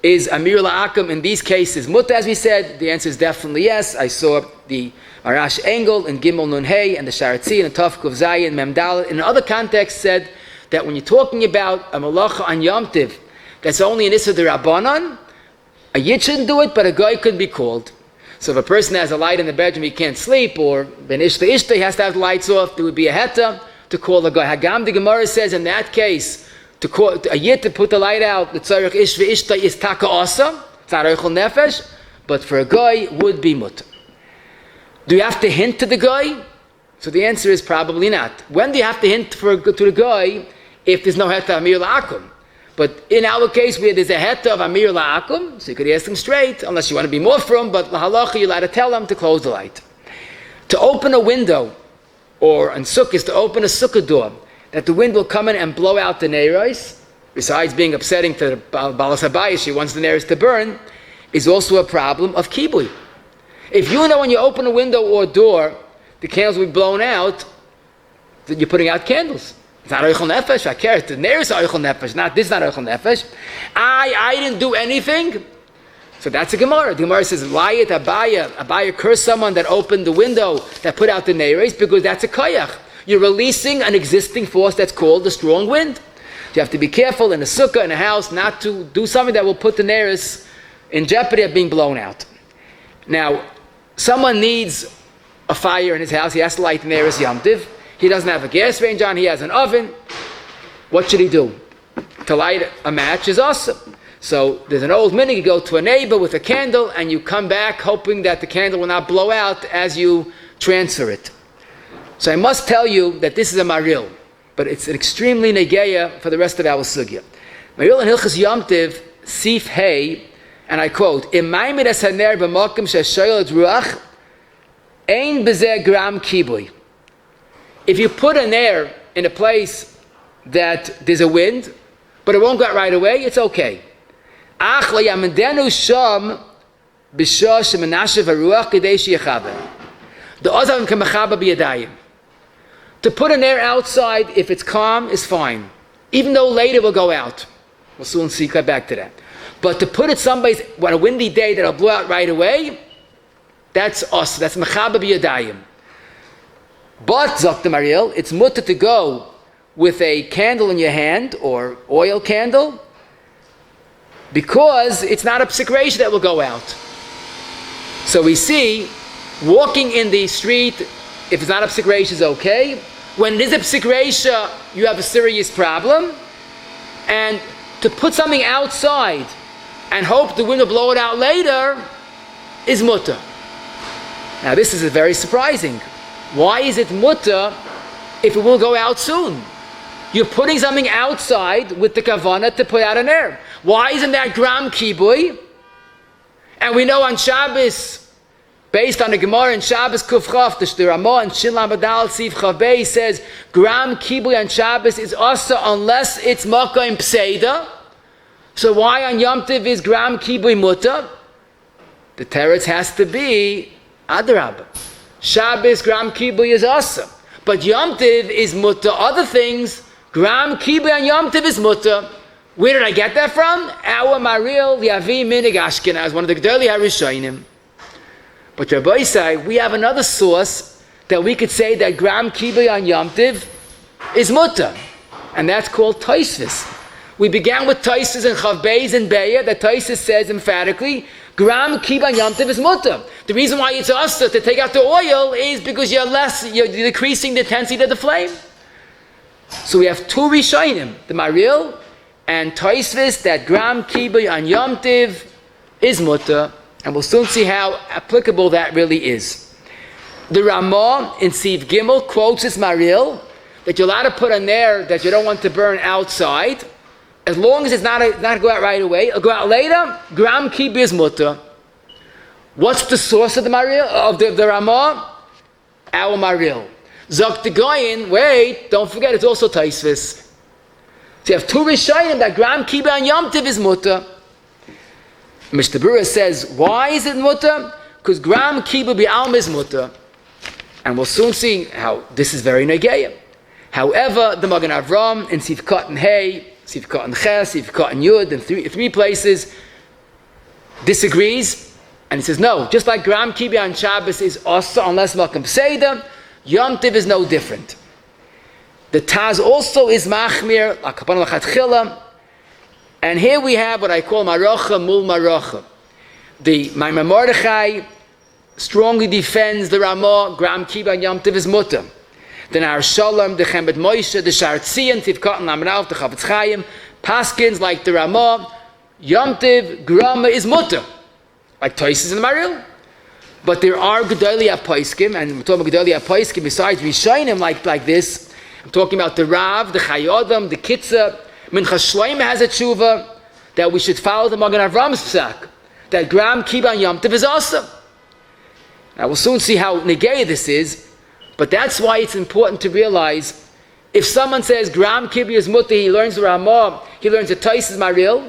is Amir La'akam in these cases Muta, as we said? The answer is definitely yes. I saw the Marash Engel and Gimel Nun Hey and the Sharatzi and Tov Kuf Zayin Memdal. In other contexts said that when you're talking about a malacha on Yom Tiv, that's only an Issa de Rabbanon. A Yid shouldn't do it, but a guy could be called. So if a person has a light in the bedroom, he can't sleep, or Ben Ishta Ishta, he has to have the lights off, there would be a heta to call a guy. Hagam the Gemara says in that case, to call a Yid to put the light out, the Tzarech Ish Ishta is Taka Asa, it's not Eichel Nefesh, but for a guy would be Mutter. Do you have to hint to the guy? So the answer is probably not. When do you have to hint to the guy if there's no heta Amir La'akum? But in our case, where there's a heta of Amir La'akum, so you could ask him straight, unless you want to be more from, but Lahalacha, you're allowed to tell him to close the light. To open a window, or in Sukkot, to open a Sukkah door, that the wind will come in and blow out the neiros, besides being upsetting to the Balas Habayis, she wants the neiros to burn, is also a problem of Kibuy. If you know when you open a window or door, the candles will be blown out, that you're putting out candles. It's not Eichel Nefesh, I care. The neiros are Eichel Nefesh, this is not Eichel Nefesh. I didn't do anything. So that's a Gemara. The Gemara says, Layat Abaya. Abaya cursed someone that opened the window that put out the neiros because that's a koyach. You're releasing an existing force that's called the strong wind. You have to be careful in a sukkah, in a house, not to do something that will put the neiros in jeopardy of being blown out. Now, someone needs a fire in his house. He has to light the neiros Yom Tiv. He doesn't have a gas range on. He has an oven. What should he do? To light a match is awesome. So there's an old minute. You go to a neighbor with a candle and you come back hoping that the candle will not blow out as you transfer it. So I must tell you that this is a maril, but it's an extremely negeya for the rest of our sugya. Maril in Hilchas Yom Tiv, Sif Hey, and I quote, Imaymed es haner b'makom she'shoyel et ruach, ein bezeh gram kibuy. If you put an air in a place that there's a wind, but it won't go out right away, it's okay. Ach lo yamdenu sham b'shah shemenashev haruach kedei sheyechaber. The ozavim kemechaba b'yadayim. To put an air outside, if it's calm, is fine. Even though later it will go out. We'll soon see, come back to that. But to put it someplace on a windy day that'll blow out right away, that's us. That's mechaba b'yadayim. But, Zok the Mariel, it's mutter to go with a candle in your hand, or oil candle, because it's not a psik reisha that will go out. So we see, walking in the street, if it's not a psik reisha, is okay. When it is a psik reisha, you have a serious problem. And to put something outside and hope the wind will blow it out later is mutter. Now this is very surprising. Why is it mutter if it will go out soon? You're putting something outside with the kavanah to put out an air. Why isn't that gram kibuy? And we know on Shabbos, based on the Gemara in Shabbos Kuf Chav, the Ramah and Shin Lamadal Siv Chavei says gram kibuy on Shabbos is also unless it's makkah in pseida. So why on Yom Tov is gram kibuy mutter? The teretz has to be adrabah. Shabbos gram kibuy is awesome, but Yom Tov is mutter. Other things, gram kibuy on Yom Tov is mutter. Where did I get that from? Our Maril Yavi Minig Ashkenaz, one of the Gedolei HaRishonim. But Rabbi say, we have another source that we could say that Gram Kibuy on Yom Tov is mutter. And that's called Tosfos. We began with Tosfos and Chav Beis and Beya, that Tosfos says emphatically, Gram Kibuy on Yom Tov is mutter. The reason why it's usher to take out the oil is because you're decreasing the intensity of the flame. So we have two Rishonim, the Maril and Tosfos, that Gram Kibuy on Yom Tov is mutter. And we'll soon see how applicable that really is. The Ramah in Siv Gimel quotes this Maril, that you're allowed to put on there that you don't want to burn outside, as long as it's not go out right away. It'll go out later. Gram Kibuy is mutter. What's the source of the Maril, of the Ramah? Our Maril. Zok the Goyin, wait, don't forget it's also Tosfos. So you have two Rishonim that Gram Kibuy on Yom Tov is mutter. Mr. Brewer says, why is it mutter? Because Gram Kibuy b'alma is mutter. And we'll soon see how this is very negeya. However, the Magen Avram in Sivkot and Hey, Sivkot and Ches, Sivkot and Yud, in three places, disagrees. And he says, no, just like Gram Kibuy on Shabbos is also unless Malkam Pseida, Yom Tov is no different. The Taz also is Machmir, Akapan Lachatchila. And here we have what I call Marocha Mul Marocha. The Maimon Mordechai strongly defends the Ramah, Gram Kibuy on Yom Tov is mutter. The Nar Shalom, the Chemet Moshe, the Shar Tzion, Tivkot and Lamrav, the Chavetz Chaim, Paskins like the Ramah, Yom Tov, Grama is mutter, like Tosfos and the Maril. But there are Gedolei HaPoskim, and we're talking about Gedolei HaPoskim besides Rishonim like this. I'm talking about the Rav, the Chayodam, the Kitzah. Minchas Shloimeh has a tshuva that we should follow the Magen Avram's psak, that Gram Kibuy on Yom Tov is awesome. Now we'll soon see how negay this is, but that's why it's important to realize if someone says Gram Kibuy is mutter, he learns the Ramah, he learns the Tosfos Maril,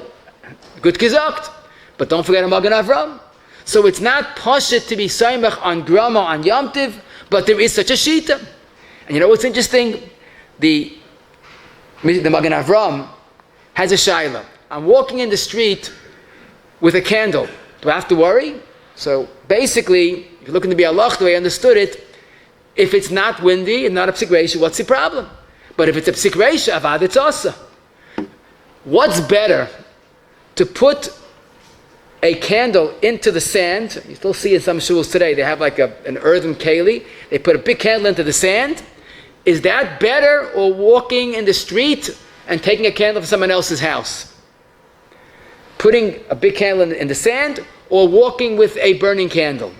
good gesagt, but don't forget a Magen Avram. So it's not pashut to be soymech on Grama on Yom Tov, but there is such a shita. And you know what's interesting? The Magen Avram has a shaila. I'm walking in the street with a candle. Do I have to worry? So basically, if you're looking to be halach, the way I understood it, if it's not windy and not a psik reisha, what's the problem? But if it's a psik reisha, avad it's asa. What's better? To put a candle into the sand. You still see in some shuls today, they have like an earthen keli. They put a big candle into the sand. Is that better, or walking in the street and taking a candle from someone else's house? Putting a big candle in the sand, or walking with a burning candle?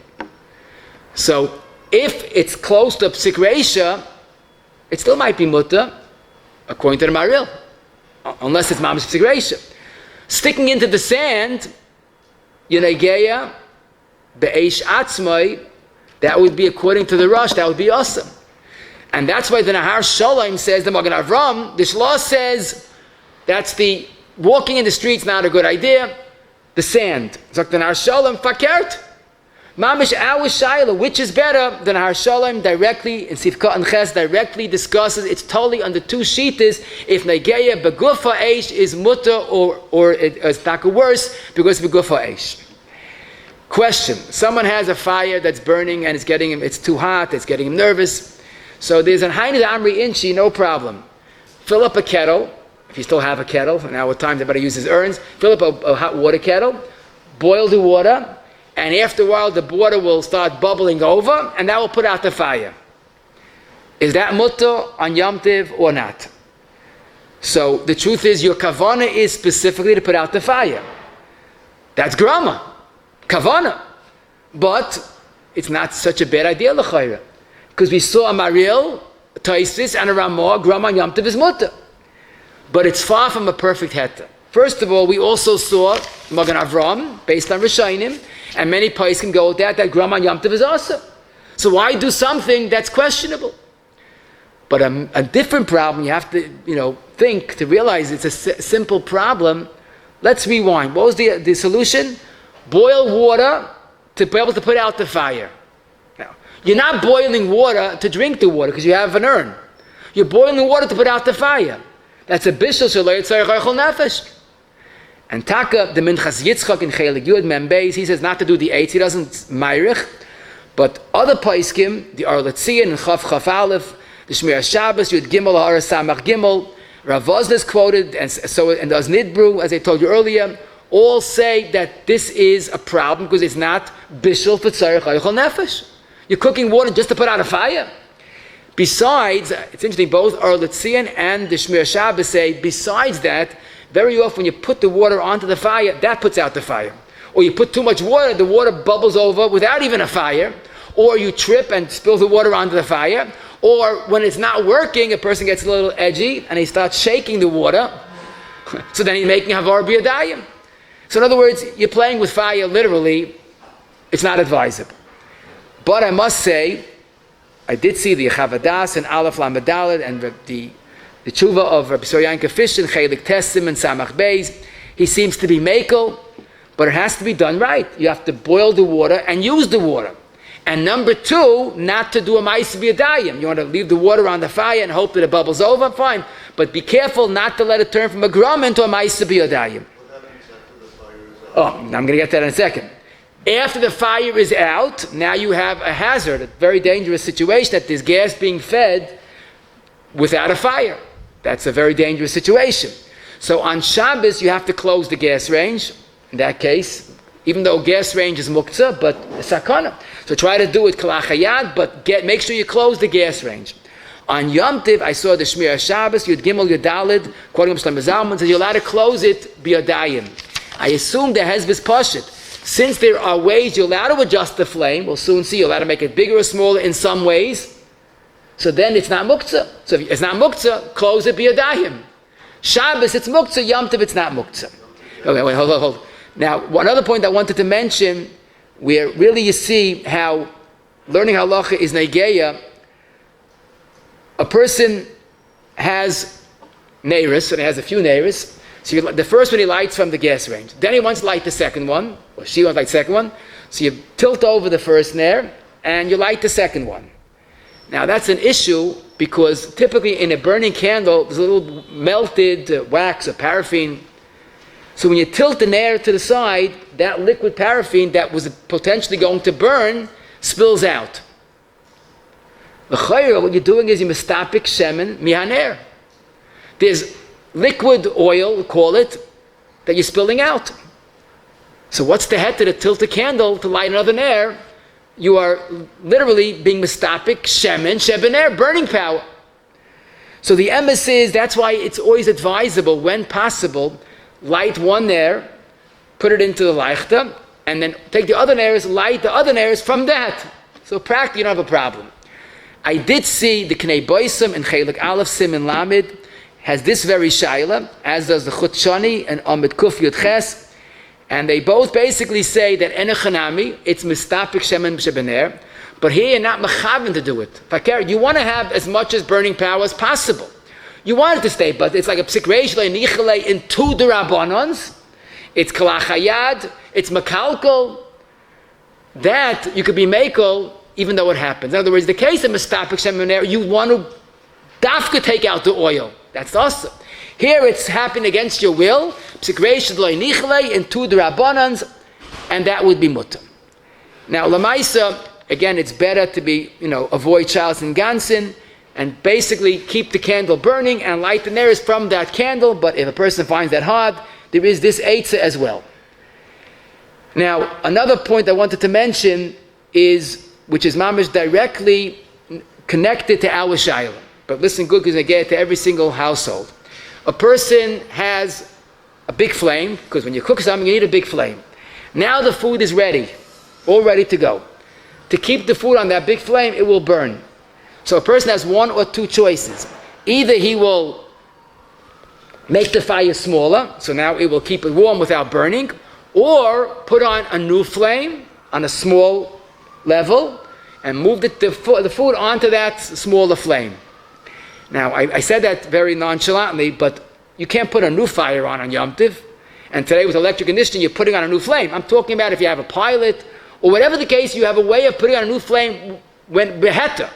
So, if it's close to psik reisha, it still might be mutter, according to the Maril, unless it's mamish psik reisha. Sticking into the sand, Yenegeya, be'esh atzmai, that would be according to the Rosh, that would be awesome. And that's why the Nahar Shalom says, the Magen Avram, the Shlah says, that's the walking in the streets not a good idea. The sand. Zok the Nahar Shalom, fakert. Mamish our shaila, which is better? The Nahar Shalom directly, in Sivkot and Ches, directly discusses, it's totally under two shitas, if Negeya begufa eish is mutter, or it's not worse, because begufa eish. Question, someone has a fire that's burning and it's too hot, it's getting him nervous. So there's an Hainu Amri Inchi, no problem. Fill up a kettle, if you still have a kettle, and now at times everybody uses urns, fill up a hot water kettle, boil the water, and after a while the water will start bubbling over, and that will put out the fire. Is that mutter on Yom Tov or not? So the truth is, your kavana is specifically to put out the fire. That's grama, kavana. But it's not such a bad idea, l'chayra. Because we saw a Maril, Tosfos, and a Ramah, grama on Yom Tov is mutter. But it's far from a perfect heta. First of all, we also saw Magen Avram, based on Rishonim, and many poskim go with that grama on Yom Tov is awesome. So why do something that's questionable? But a different problem, you have to think to realize it's a simple problem. Let's rewind. What was the solution? Boil water to be able to put out the fire. Now, you're not boiling water to drink the water because you have an urn. You're boiling water to put out the fire. That's a bishul shalei tzarich ochel nefesh. And Taka, the Minchas Yitzchak in Chelik Yud Mem Beis, he says not to do the eitz, he doesn't mayrich, but other Paiskim, the Arletzian and Chav Aleph, the Shmir Shabbos, Yud Gimel, Ha'ar Samach Gimel, Rav Vosna is quoted, and the Nidbru, as I told you earlier, all say that this is a problem because it's not bishul for tzarech ha'yochel nefesh. You're cooking water just to put out a fire. Besides, it's interesting, both Arletzian and the Shmir Shabbos say, besides that, very often when you put the water onto the fire, that puts out the fire. Or you put too much water, the water bubbles over without even a fire. Or you trip and spill the water onto the fire. Or when it's not working, a person gets a little edgy and he starts shaking the water. So then he's making havar b'yadayim. So in other words, you're playing with fire literally. It's not advisable. But I must say, I did see the Chavadas and Aleph Lamed and the tshuva of Rabbi Yanka Fish and Chelik Tessim and Samach Beis. He seems to be makel, but it has to be done right. You have to boil the water and use the water. And number two, not to do a ma'aseh b'yadayim. You want to leave the water on the fire and hope that it bubbles over, fine. But be careful not to let it turn from a gram into a ma'aseh b'yadayim. Oh, I'm going to get to that in a second. After the fire is out, now you have a hazard, a very dangerous situation that there's gas being fed without a fire. That's a very dangerous situation. So on Shabbos, you have to close the gas range. In that case, even though gas range is muktzah, but sakana. So try to do it kalachayad, but make sure you close the gas range. On Yom Tov, I saw the Shmir Shabbos, Yud Gimel, Yud Daled, quoting Shlomo Zalman, says you're allowed to close it b'yadayim. I assume there has this pashut. Since there are ways you're allowed to adjust the flame, we'll soon see, you're allowed to make it bigger or smaller in some ways, so then it's not muktzah. So if it's not muktzah, close it b'yadayim. Shabbos, it's muktzah, Yom Tov, it's not muktzah. Okay, wait, hold. Now, one other point I wanted to mention, where really you see how learning halacha is negeya. A person has neiros, and he has a few neiros. So the first one he lights from the gas range. Then he wants to light the second one, or she wants to light the second one. So you tilt over the first nair, and you light the second one. Now that's an issue, because typically in a burning candle, there's a little melted wax or paraffin. So when you tilt the nair to the side, that liquid paraffin that was potentially going to burn spills out. What you're doing is you mistapik shemen mihaner. There's liquid oil, call it, that you're spilling out. So what's the head to tilt the candle to light another nair? You are literally being mistapik shemen air, burning power. So the emes is, that's why it's always advisable, when possible, light one nair, put it into the leichta, and then take the other nairs, light the other nairs from that. So practically you don't have a problem. I did see the Knei Boisim and Chelik Aleph Sim and Lamed has this very shaila, as does the Chut Shani and Amid Kuf Yud Ches, and they both basically say that enechanami, it's mistapik shemen shebener, but here you're not mechaven to do it. You want to have as much as burning power as possible. You want it to stay, but it's like a psikreishle nichele in two derabbanons. It's kalachayad, it's makalkal. That you could be makel even though it happens. In other words, the case of mistapik shemen, you want to dafka take out the oil. That's awesome. Here it's happening against your will. Psikreishle nichele in two derabbanons, and that would be mutter. Now lamaisa, again, it's better to be, avoid Charles and Ganson, and basically keep the candle burning and light the neiros from that candle. But if a person finds that hard, there is this eitzah as well. Now, another point I wanted to mention is, which is mamish directly connected to our shayla. But listen good, because I get it to every single household. A person has a big flame, because when you cook something, you need a big flame. Now the food is ready, all ready to go. To keep the food on that big flame, it will burn. So a person has one or two choices. Either he will make the fire smaller, so now it will keep it warm without burning, or put on a new flame on a small level and move the food onto that smaller flame. Now, I said that very nonchalantly, but you can't put a new fire on Yom Tov. And today with electric conditioning, you're putting on a new flame. I'm talking about if you have a pilot, or whatever the case, you have a way of putting on a new flame when beheta.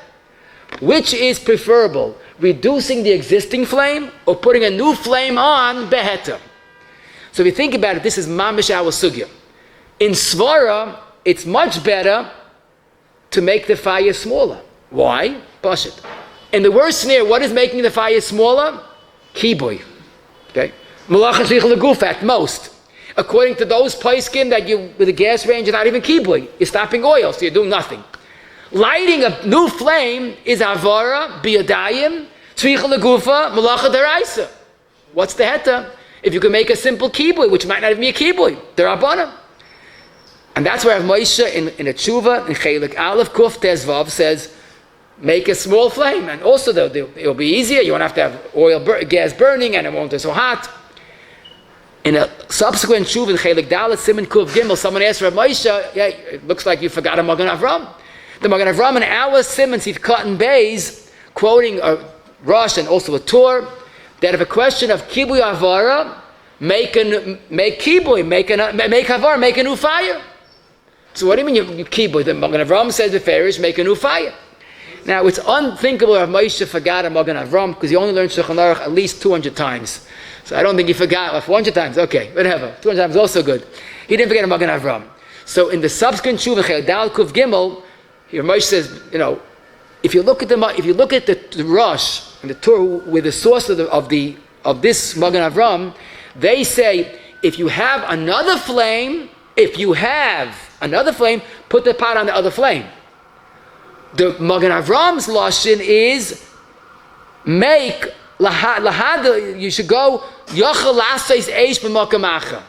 Which is preferable, reducing the existing flame or putting a new flame on beheta? So if you think about it, this is mamish our sugya. In svara, it's much better to make the fire smaller. Why? Pashut. In the worst scenario, what is making the fire smaller? Kibuy. Okay? Malacha shlichul leguf at most. According to those poskim that you, with a gas range, is not even kibuy. You're stopping oil, so you're doing nothing. Lighting a new flame is avara, biyadayim, shlichul legufa, malacha deraisa. What's the heta? If you can make a simple kibuy, which might not even be a kibuy, derabana. And that's where Moshe in a tshuva, in Chelik Aleph Kuf Tezvav says, make a small flame. And also, it'll be easier. You won't have to have gas burning, and it won't be so hot. In a subsequent tshuva, in Chelik Dalet Siman Kuf Gimel, someone asked Rabbi Moshe, yeah, it looks like you forgot a Magen Avram. The Magen Avram in our Simons, he's cut in bays, quoting a Rosh and also a Tur, that if a question of Kibuy Avara, make Kibuy, make Avara, make a new fire. So what do you mean you Kibuy? The Magen Avram says the Farish, make a new fire. Now it's unthinkable if Moshe forgot a Magen Avram because he only learned Shulchan Aruch at least 200 times. So I don't think he forgot 400 times. Okay, whatever. 200 times is also good. He didn't forget a Magen Avram. So in the subsequent Shuvah Chedal Kuf Gimel, here Moshe says, if you look at the Rosh and the Torah with the source of this Magen Avram, they say if you have another flame, put the pot on the other flame. The Magen Avram's lashon is make lahad. You should go yachal lasais eish b'makamacha.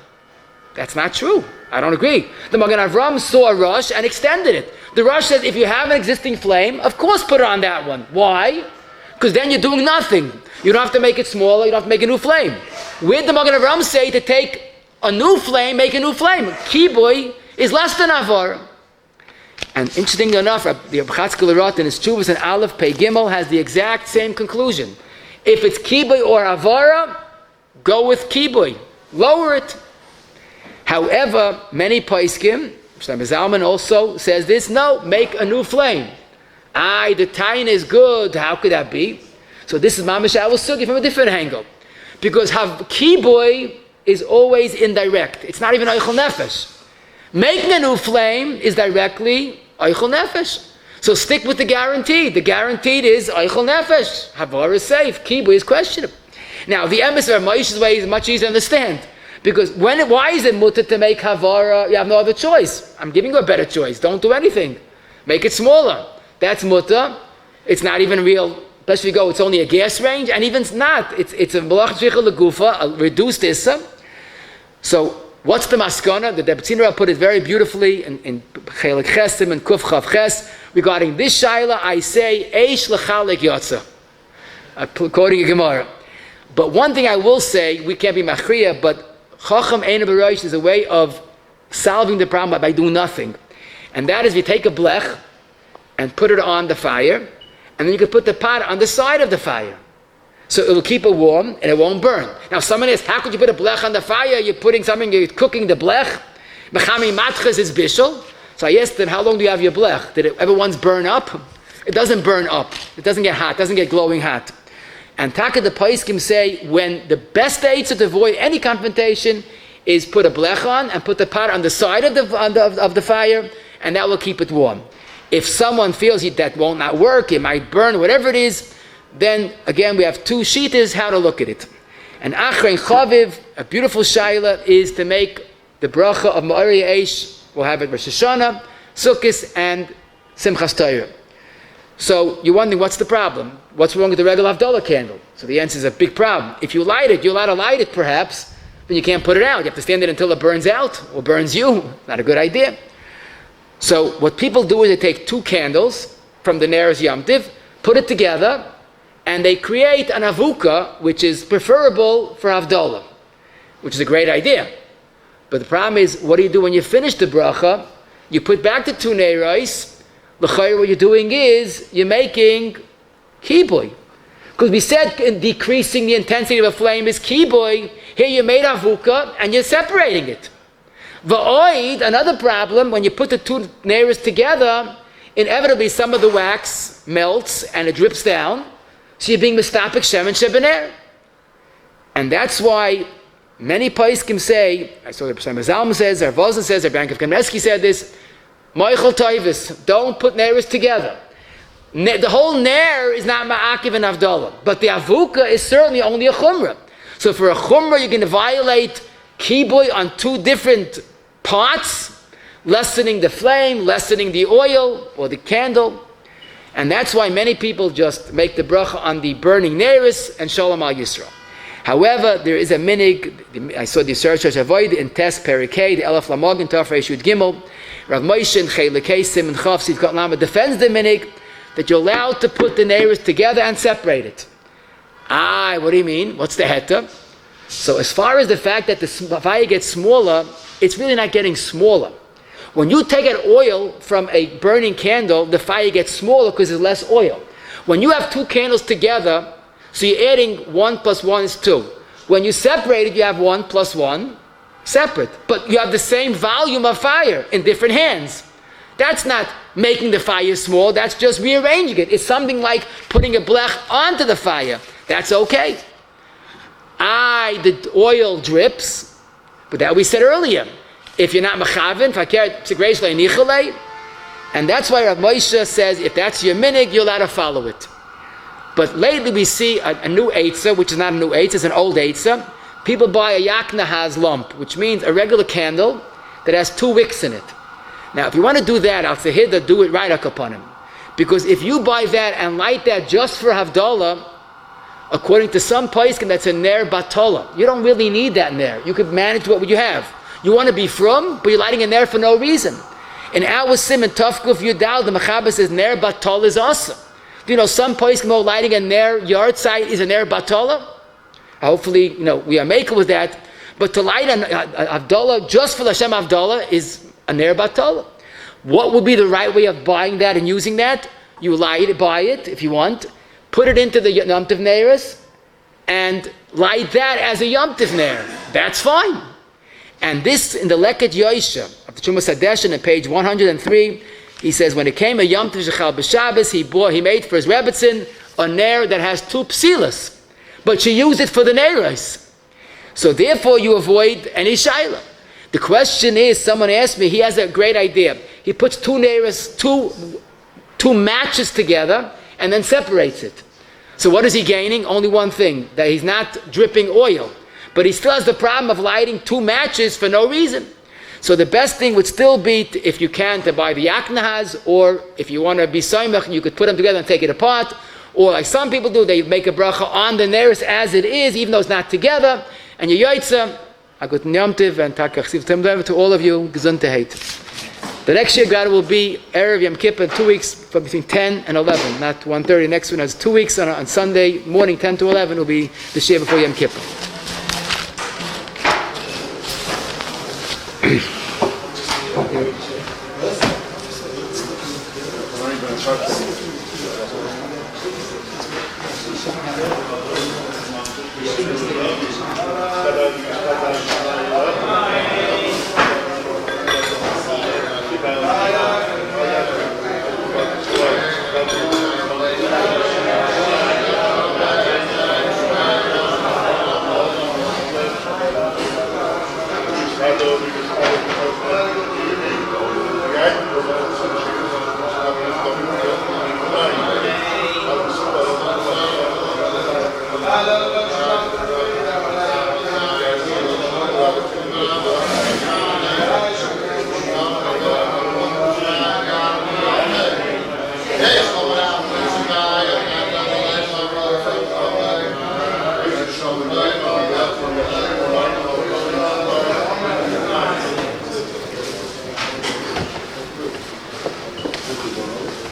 That's not true. I don't agree. The Magen Avram saw a rush and extended it. The rush says if you have an existing flame, of course put it on that one. Why? Because then you're doing nothing. You don't have to make it smaller. You don't have to make a new flame. Where did the Magen Avram say to take a new flame, make a new flame? Kibuy is less than avar. And interestingly enough, the Chatzkel Rot in his Chuvas and Aleph Pei Gimel has the exact same conclusion. If it's kibuy or avara, go with kibuy. Lower it. However, many poskim, Shlomo Zalman also says this, no, make a new flame. The tain is good. How could that be? So this is Mamash Al Sugi from a different angle. Because kibuy is always indirect. It's not even Eichel Nefesh. Making a new flame is directly Eichel Nefesh. So stick with the guaranteed. The guaranteed is Eichel Nefesh. Havar is safe. Kibuy is questionable. Now, the emissary of Moshe's way is much easier to understand. Because why is it mutter to make Havara? You have no other choice. I'm giving you a better choice. Don't do anything. Make it smaller. That's mutter. It's not even real. Especially if you go, it's only a gas range. And even it's not. It's a Malach Shvicha Legufa, a reduced Issa. So, what's the maskana? The Debbetziner put it very beautifully in Chelik Chesim and Kuf Chav Ches. Regarding this Shaila, I say, Eish L'chalik Yotza. Quoting a Gemara. But one thing I will say, we can't be Machriya, but Chacham Eina B'Rosh is a way of solving the problem by doing nothing. And that is, you take a blech and put it on the fire, and then you can put the pot on the side of the fire. So it will keep it warm and it won't burn. Now someone asks, how could you put a blech on the fire? You're cooking the blech. Mechami matches is bishul. So I asked them, how long do you have your blech? Did it ever once burn up? It doesn't burn up. It doesn't get hot. It doesn't get glowing hot. And Taka the Paiskim say, when the best way to avoid any confrontation is put a blech on and put the pot on the side of the fire, and that will keep it warm. If someone feels that won't not work, it might burn, whatever it is, then again we have two shitas how to look at it. And Achrein Chaviv, a beautiful shaila, is to make the bracha of Ma'ari Eish. We'll have it Rosh Hashanah, Sukkot, and Simchas Torah. So you're wondering, what's the problem? What's wrong with the regular Havdalah candle? So the answer is a big problem. If you light it, you're allowed to light it perhaps, then you can't put it out. You have to stand it until it burns out or burns you. Not a good idea. So what people do is they take two candles from the Neres Yom Tov, put it together, and they create an avuka, which is preferable for Havdalah, which is a great idea. But the problem is, what do you do when you finish the bracha? You put back the two Neres. L'chayr, what you're doing is, you're making kibuy. Because we said decreasing the intensity of a flame is kibuy. Here you made avuka, and you're separating it. V'oid, another problem, when you put the two Neres together, inevitably some of the wax melts, and it drips down. So you're being mistapik shemen shebener. And that's why Many poskim say, I saw the Pesach Zalman says, Rav Vozen says, Rabbi Yaakov Zev said this, Moichel Toivis, don't put neiros together. The whole ner is not ma'akiv and avdallah, but the avuka is certainly only a chumrah. So for a chumrah, you're going to violate kibuy on two different pots, lessening the flame, lessening the oil or the candle. And that's why many people just make the bracha on the burning neiros and shalom al Yisrael. However, there is a minig. I saw the search avoid in Tes Perikei, the Elef Lamogin Tafrei Shud Gimel, Rav Moshe and Chelikei Simon Chav Sivkot Lama defends the minig that you're allowed to put the neiros together and separate it. What do you mean? What's the heta? So as far as the fact that the fire gets smaller, it's really not getting smaller. When you take out oil from a burning candle, the fire gets smaller because there's less oil. When you have two candles together, so you're adding 1 plus 1 is 2. When you separate it, you have 1 plus 1 separate. But you have the same volume of fire in different hands. That's not making the fire small, that's just rearranging it. It's something like putting a blech onto the fire. That's okay. The oil drips, but that we said earlier. If you're not mechavin, and that's why Rav Moshe says, if that's your minig, you're allowed to follow it. But lately we see a new eitzah, which is not a new eitzah, it's an old eitzah. People buy a yaknahaz lump, which means a regular candle that has 2 wicks in it. Now, if you want to do that, I'll say, do it right upon him. Because if you buy that and light that just for Havdalah, according to some poskim, that's a ner batola. You don't really need that ner. You could manage what you have. You want to be from, but you're lighting a ner for no reason. In our sim and Tafkuf Yudal, the Mechaber says ner batola is awesome. Do you know some poskim know lighting a ner yard site is a ner batola? Hopefully, we are making with that. But to light an Havdalah just for Hashem Havdalah is a ner batola. What would be the right way of buying that and using that? You buy it if you want, put it into the Yom Tov neiros, and light that as a Yom Tov ner. That's fine. And this in the Leket Yosha of the Chumas Hadeshin on page 103, he says when it came a Yom Tov Shechal B'Shabbos, he made for his Rebbetzin a ner that has 2 psilas, but she used it for the neiros. So therefore you avoid any shaila. The question is, someone asked me, he has a great idea. He puts 2 neiros, two matches together, and then separates it. So what is he gaining? Only one thing, that he's not dripping oil. But he still has the problem of lighting 2 matches for no reason. So the best thing would still be, if you can, to buy the yaknahaz, or if you want to be soymech, you could put them together and take it apart. Or like some people do, they make a bracha on the neiros as it is, even though it's not together. And you yoytza, a good Yom Tov, and takach siv to all of you, gesundheit. The next year, God, will be Erev Yom Kippur, 2 weeks from between 10 and 11, not 1:30. Next one is 2 weeks on Sunday morning, 10 to 11, will be the year before Yom Kippur.